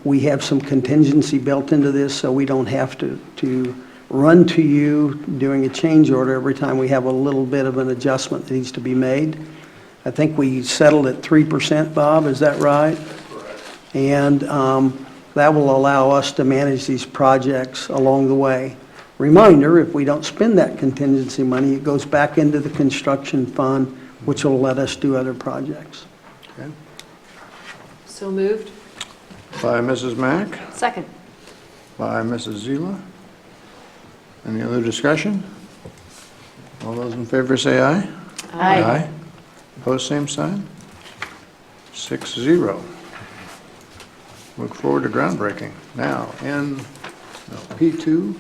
we have some contingency built into this so we don't have to run to you doing a change order every time we have a little bit of an adjustment that needs to be made. I think we settled at 3%, Bob, is that right? Correct. And that will allow us to manage these projects along the way. Reminder, if we don't spend that contingency money, it goes back into the construction fund, which will let us do other projects. Okay. So moved. By Mrs. Mack, Second. by Mrs. Zila. Any other discussion? All those in favor say aye. Aye. Opposed, same sign. 6-0. Look forward to groundbreaking. Now, P2,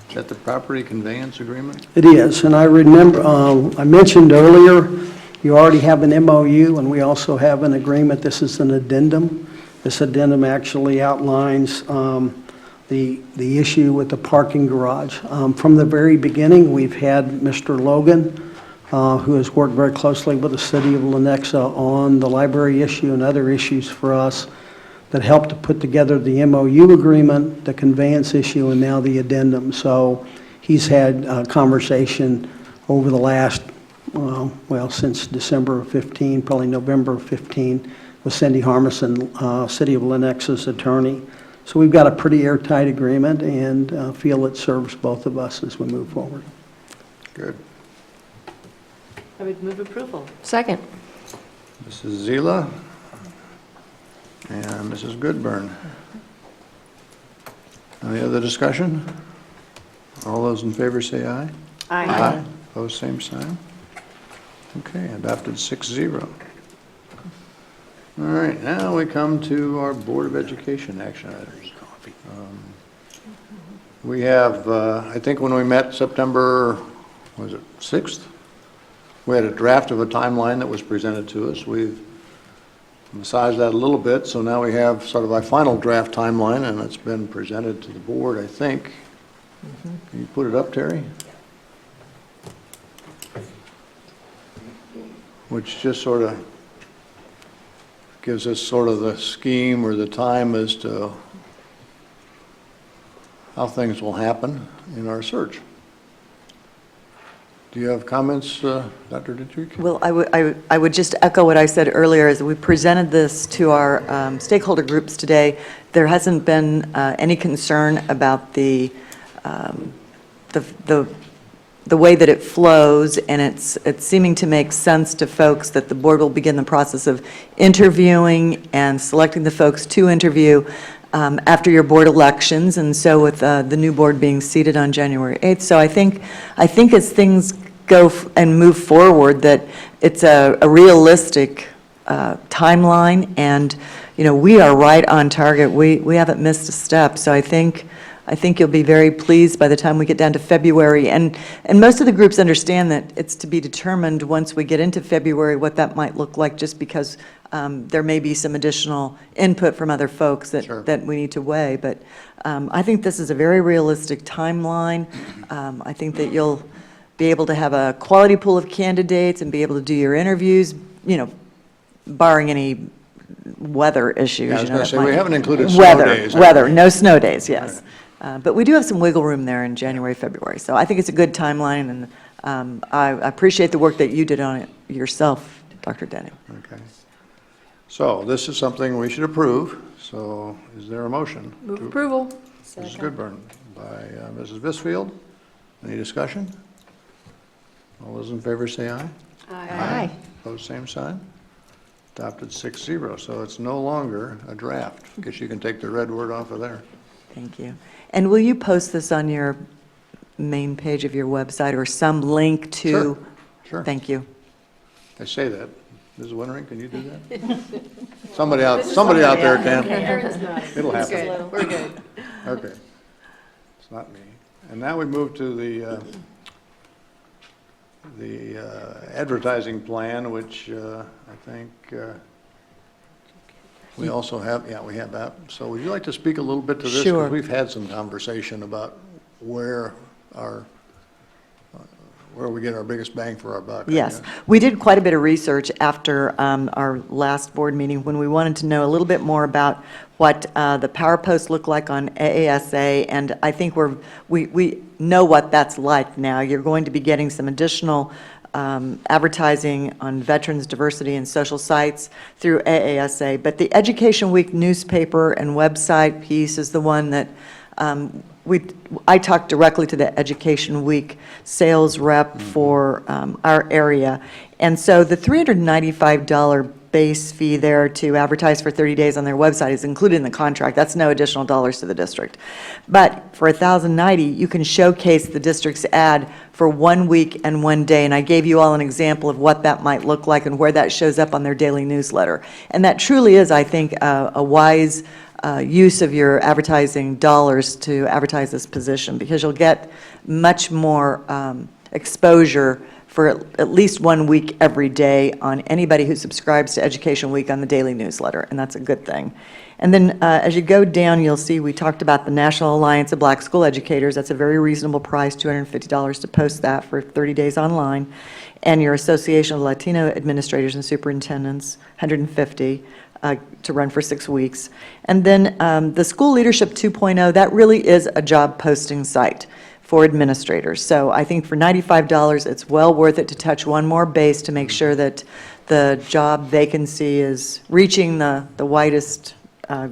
is that the property conveyance agreement? It is, and I remember, I mentioned earlier, you already have an MOU, and we also have an agreement. This is an addendum. This addendum actually outlines the issue with the parking garage. From the very beginning, we've had Mr. Logan, who has worked very closely with the city of Lenexa on the library issue and other issues for us that helped to put together the MOU agreement, the conveyance issue, and now the addendum. So he's had conversation over the last, since December of 15, probably November of 15, with Cindy Harmison, City of Lenexa's attorney. So we've got a pretty airtight agreement and feel it serves both of us as we move forward. Good. I would move approval. Second. Mrs. Zila and Mrs. Goodburn. Any other discussion? All those in favor say aye. Aye. Opposed, same sign. Okay, adopted 6-0. All right, now we come to our Board of Education action items. We have, I think when we met September, was it 6th? We had a draft of a timeline that was presented to us. We've massaged that a little bit, so now we have sort of our final draft timeline, and it's been presented to the board, I think. Can you put it up, Terry? Which just sort of gives us sort of the scheme or the time as to how things will happen in our search. Do you have comments, Dr. Dietrich? Well, I would just echo what I said earlier, as we presented this to our stakeholder groups today. There hasn't been any concern about the way that it flows, and it's seeming to make sense to folks that the board will begin the process of interviewing and selecting the folks to interview after your board elections, and so with the new board being seated on January 8th. So I think as things go and move forward, that it's a realistic timeline, and we are right on target. We haven't missed a step, so I think you'll be very pleased by the time we get down to February. And most of the groups understand that it's to be determined once we get into February what that might look like, just because there may be some additional input from other folks that we need to weigh. But I think this is a very realistic timeline. I think that you'll be able to have a quality pool of candidates and be able to do your interviews, barring any weather issues. Yeah, I was going to say, we haven't included snow days. Weather, no snow days, yes. But we do have some wiggle room there in January, February. So I think it's a good timeline, and I appreciate the work that you did on it yourself, Dr. Denny. Okay. So this is something we should approve. So is there a motion? Move approval. Mrs. Goodburn by Mrs. Visfield. Any discussion? All those in favor say aye. Aye. Opposed, same sign. Adopted 6-0. So it's no longer a draft. I guess you can take the red word off of there. Thank you. And will you post this on your main page of your website or some link to? Sure. Thank you. I say that. Mrs. Winnering, can you do that? Somebody out there can. It'll happen. We're good. Okay. It's not me. And now we move to the advertising plan, which I think we also have. Yeah, we have that. So would you like to speak a little bit to this? Sure. Because we've had some conversation about where we get our biggest bang for our buck. Yes, we did quite a bit of research after our last board meeting when we wanted to know a little bit more about what the power posts look like on AASA, and I think we know what that's like now. You're going to be getting some additional advertising on veterans, diversity, and social sites through AASA, but the Education Week newspaper and website piece is the one that I talked directly to the Education Week sales rep for our area. And so the $395 base fee there to advertise for 30 days on their website is included in the contract. That's no additional dollars to the district. But for $1,090, you can showcase the district's ad for 1 week and 1 day. And I gave you all an example of what that might look like and where that shows up on their daily newsletter. And that truly is, I think, a wise use of your advertising dollars to advertise this position, because you'll get much more exposure for at least 1 week every day on anybody who subscribes to Education Week on the daily newsletter, and that's a good thing. And then as you go down, you'll see we talked about the National Alliance of Black School Educators. That's a very reasonable price, $250 to post that for 30 days online. And your Association of Latino Administrators and Superintendents, $150 to run for 6 weeks. And then the School Leadership 2.0, that really is a job posting site for administrators. So I think for $95, it's well worth it to touch one more base to make sure that the job vacancy is reaching the widest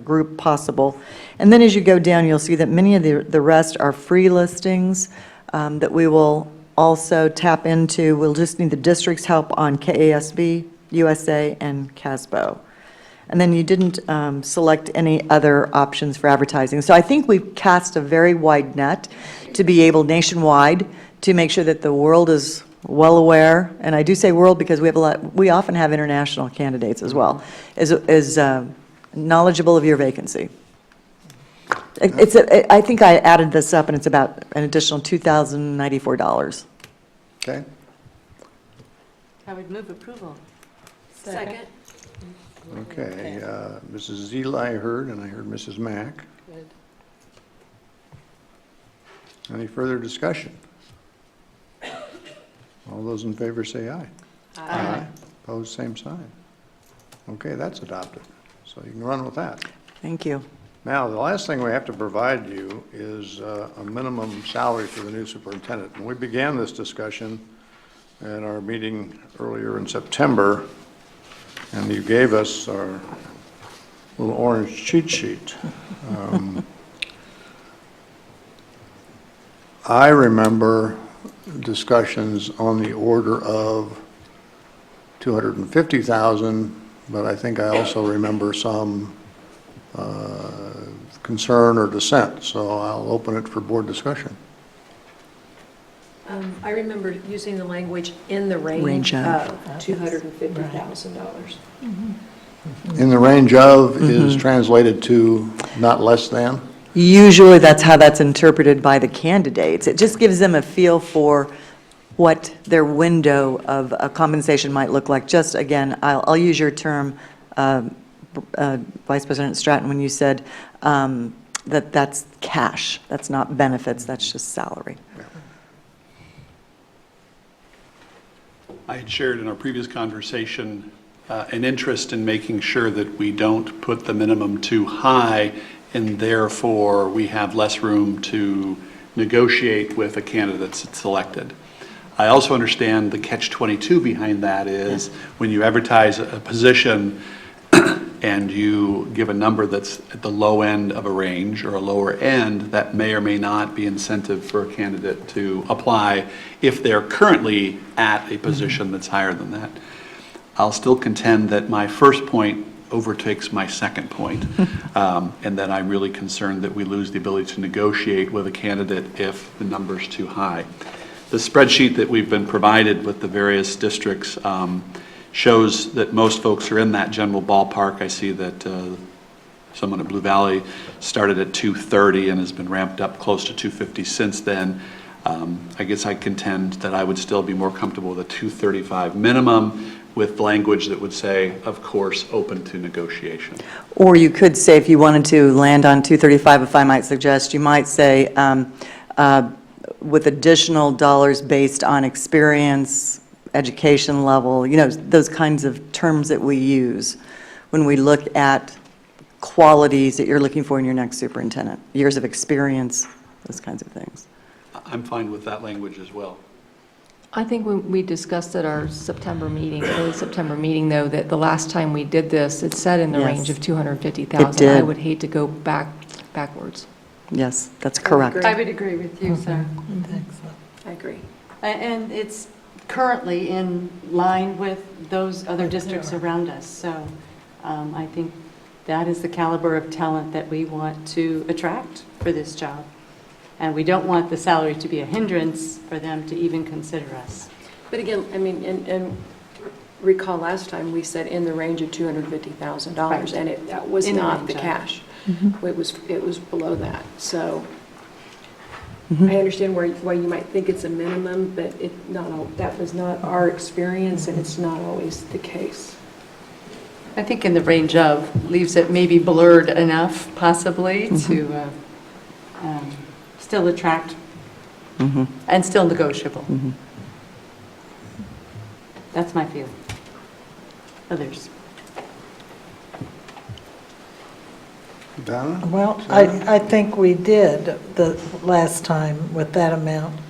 group possible. And then as you go down, you'll see that many of the rest are free listings that we will also tap into. We'll just need the district's help on KASB, USA, and CASBO. And then you didn't select any other options for advertising. So I think we've cast a very wide net to be able nationwide to make sure that the world is well aware, and I do say world because we often have international candidates as well, is knowledgeable of your vacancy. I think I added this up, and it's about an additional $2,094. Okay. I would move approval. Second. Okay, Mrs. Zila I heard, and I heard Mrs. Mack. Good. Any further discussion? All those in favor say aye. Aye. Opposed, same sign. Okay, that's adopted, so you can run with that. Thank you. Now, the last thing we have to provide you is a minimum salary for the new superintendent. And we began this discussion at our meeting earlier in September, and you gave us our little orange cheat sheet. I remember discussions on the order of $250,000, but I think I also remember some concern or dissent, so I'll open it for board discussion. I remember using the language in the range of $250,000. In the range of is translated to not less than? Usually that's how that's interpreted by the candidates. It just gives them a feel for what their window of compensation might look like. Just again, I'll use your term, Vice President Stratton, when you said that that's cash. That's not benefits, that's just salary. I had shared in our previous conversation an interest in making sure that we don't put the minimum too high, and therefore we have less room to negotiate with a candidate that's selected. I also understand the catch-22 behind that is when you advertise a position and you give a number that's at the low end of a range or a lower end, that may or may not be incentive for a candidate to apply if they're currently at a position that's higher than that. I'll still contend that my first point overtakes my second point, and that I'm really concerned that we lose the ability to negotiate with a candidate if the number's too high. The spreadsheet that we've been provided with the various districts shows that most folks are in that general ballpark. I see that someone at Blue Valley started at 230 and has been ramped up close to 250 since then. I guess I contend that I would still be more comfortable with a 235 minimum with language that would say, of course, open to negotiation. Or you could say, if you wanted to land on 235, if I might suggest, you might say with additional dollars based on experience, education level, you know, those kinds of terms that we use when we look at qualities that you're looking for in your next superintendent, years of experience, those kinds of things. I'm fine with that language as well. I think when we discussed at our September meeting, early September meeting, though, that the last time we did this, it said in the Yes. range of 250,000. It did. I would hate to go backwards. Yes, that's correct. I would agree with you, Sarah. I agree. And it's currently in line with those other districts around us. So I think that is the caliber of talent that we want to attract for this job. And we don't want the salary to be a hindrance for them to even consider us. But again, I mean, and recall last time, we said in the range of $250,000, Right. and that was In the not range the of. cash. It was below that, so. Mm-hmm. I understand why you might think it's a minimum, but that was not our experience, and it's not always the case. I think in the range of leaves it maybe blurred enough, possibly, to still attract and still negotiable. That's my feeling. Others? Donna? Well, I think we did the last time with that amount.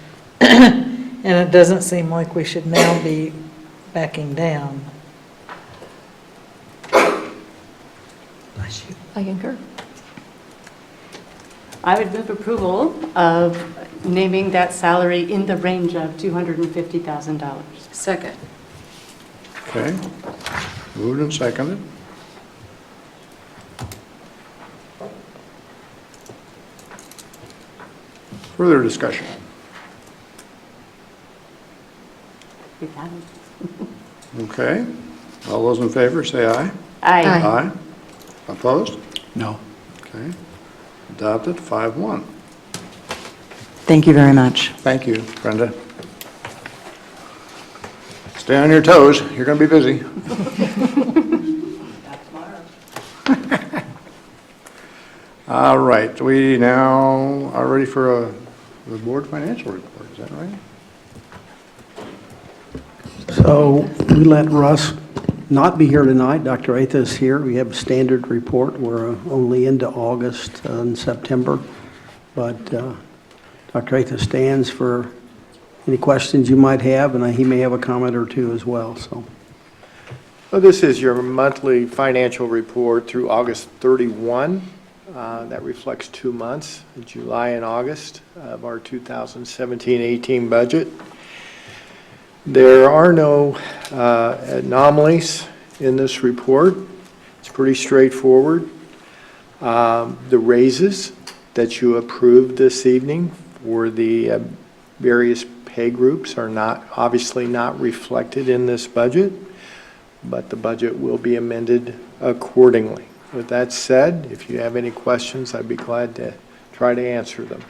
And it doesn't seem like we should now be backing down. Bless you. I concur. I would move approval of naming that salary in the range of $250,000. Second. Okay. Moved and seconded. Further discussion? We got it. Okay. All those in favor, say aye. Aye. Aye. Opposed? No. Okay. Adopted, 5-1. Thank you very much. Thank you, Brenda. Stay on your toes, you're going to be busy. All right, we now are ready for the board financial report, is that right? So we let Russ not be here tonight. Dr. Atha is here. We have a standard report. We're only into August and September. But Dr. Atha stands for any questions you might have, and he may have a comment or two as well. So, Well, this is your monthly financial report through August 31. That reflects 2 months, July and August, of our 2017-18 budget. There are no anomalies in this report. It's pretty straightforward. The raises that you approved this evening for the various pay groups are obviously not reflected in this budget, but the budget will be amended accordingly. With that said, if you have any questions, I'd be glad to try to answer them.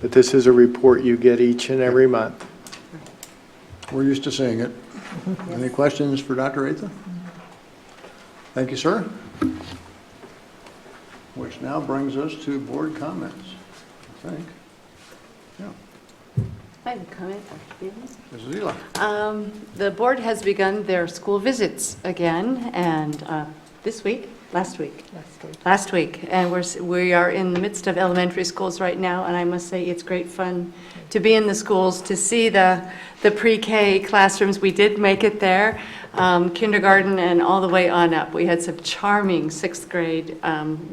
But this is a report you get each and every month. We're used to seeing it. Any questions for Dr. Atha? Thank you, sir. Which now brings us to board comments, I think. Yeah. I have a comment, Dr. Beals. Mrs. Eli. The board has begun their school visits again, and last week, and we are in the midst of elementary schools right now, and I must say it's great fun to be in the schools, to see the pre-K classrooms. We did make it there, kindergarten and all the way on up. We had some charming 6th grade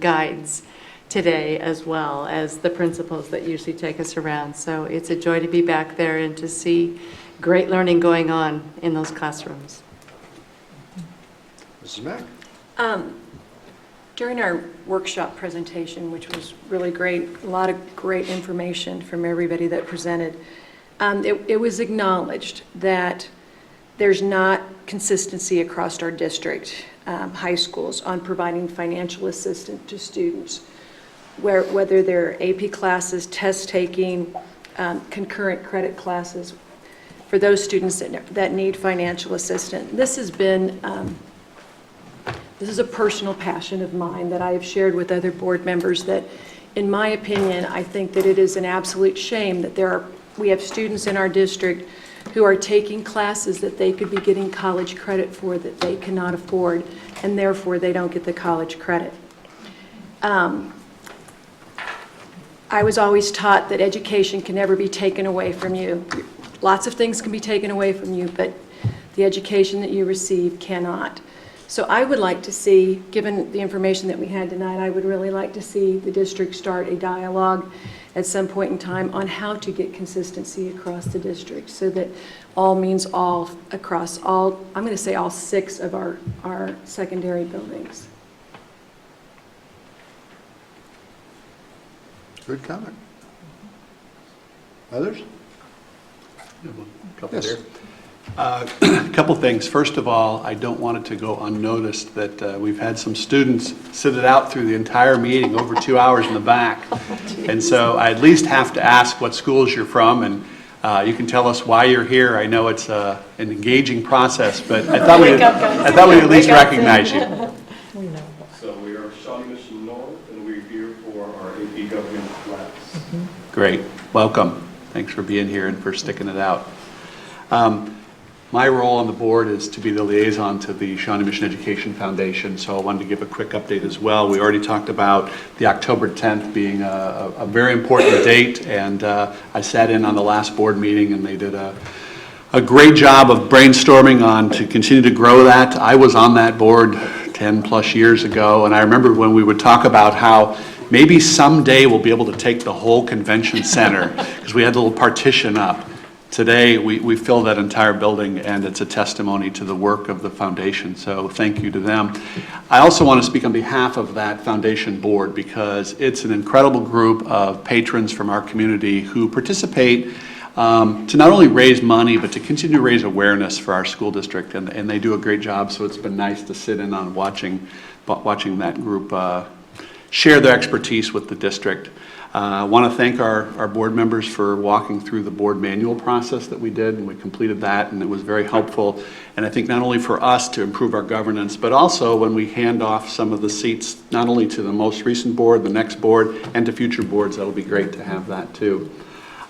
guides today, as well as the principals that usually take us around. So it's a joy to be back there and to see great learning going on in those classrooms. Mrs. Mack. During our workshop presentation, which was really great, a lot of great information from everybody that presented, it was acknowledged that there's not consistency across our district, high schools, on providing financial assistance to students, whether they're AP classes, test taking, concurrent credit classes, for those students that need financial assistance. This has been this is a personal passion of mine that I have shared with other board members, that in my opinion, I think that it is an absolute shame that we have students in our district who are taking classes that they could be getting college credit for that they cannot afford, and therefore they don't get the college credit. I was always taught that education can never be taken away from you. Lots of things can be taken away from you, but the education that you receive cannot. So I would like to see, given the information that we had tonight, I would really like to see the district start a dialogue at some point in time on how to get consistency across the district so that all means all across all, I'm going to say all 6 of our secondary buildings. Good comment. Others? Couple Yes. there. A couple things. First of all, I don't want it to go unnoticed that we've had some students sit it out through the entire meeting, over 2 hours in the back. And so I at least have to ask what schools you're from, and you can tell us why you're here. I know it's an engaging process, but I thought we'd at least recognize you. So we are Shawnee Mission North, and we're here for our AP government class. Great. Welcome. Thanks for being here and for sticking it out. My role on the board is to be the liaison to the Shawnee Mission Education Foundation, so I wanted to give a quick update as well. We already talked about the October 10th being a very important date, and I sat in on the last board meeting, and they did a great job of brainstorming on to continue to grow that. I was on that board 10 plus years ago, and I remember when we would talk about how maybe someday we'll be able to take the whole convention center, because we had a little partition up. Today, we fill that entire building, and it's a testimony to the work of the foundation, so thank you to them. I also want to speak on behalf of that foundation board, because it's an incredible group of patrons from our community who participate to not only raise money, but to continue to raise awareness for our school district, and they do a great job, so it's been nice to sit in on watching that group share their expertise with the district. I want to thank our board members for walking through the board manual process that we did, and we completed that, and it was very helpful. And I think not only for us to improve our governance, but also when we hand off some of the seats, not only to the most recent board, the next board, and to future boards, that'll be great to have that too.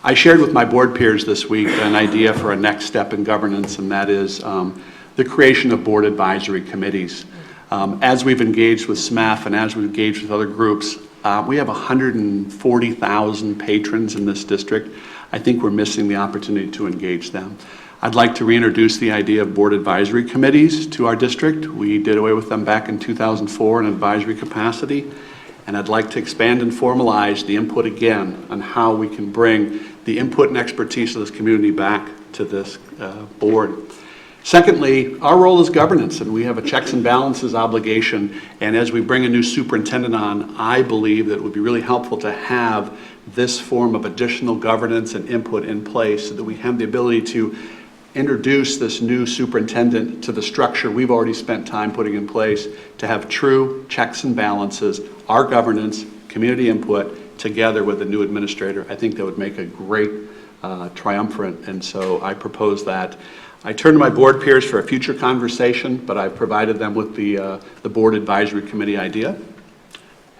I shared with my board peers this week an idea for a next step in governance, and that is the creation of board advisory committees. As we've engaged with SMAF and as we've engaged with other groups, we have 140,000 patrons in this district. I think we're missing the opportunity to engage them. I'd like to reintroduce the idea of board advisory committees to our district. We did away with them back in 2004 in advisory capacity, and I'd like to expand and formalize the input again on how we can bring the input and expertise of this community back to this board. Secondly, our role is governance, and we have a checks and balances obligation, and as we bring a new superintendent on, I believe that it would be really helpful to have this form of additional governance and input in place so that we have the ability to introduce this new superintendent to the structure we've already spent time putting in place to have true checks and balances, our governance, community input, together with the new administrator. I think that would make a great triumvirate, and so I propose that. I turn to my board peers for a future conversation, but I've provided them with the board advisory committee idea,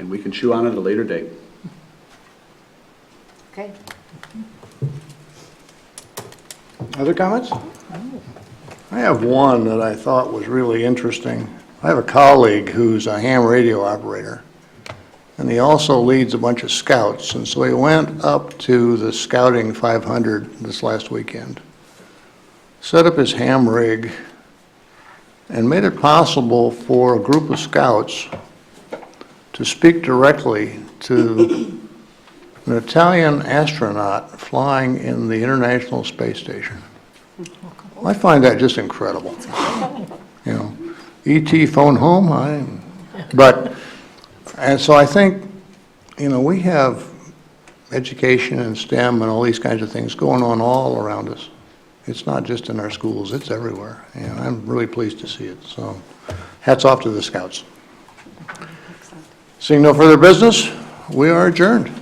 and we can chew on it at a later date. Okay. Other comments? I have one that I thought was really interesting. I have a colleague who's a ham radio operator, and he also leads a bunch of scouts, and so he went up to the Scouting 500 this last weekend, set up his ham rig, and made it possible for a group of scouts to speak directly to an Italian astronaut flying in the International Space Station. I find that just incredible. You know, E.T. phone home, and so I think, you know, we have education and STEM and all these kinds of things going on all around us. It's not just in our schools, it's everywhere, and I'm really pleased to see it. So hats off to the scouts. Seeing no further business, we are adjourned.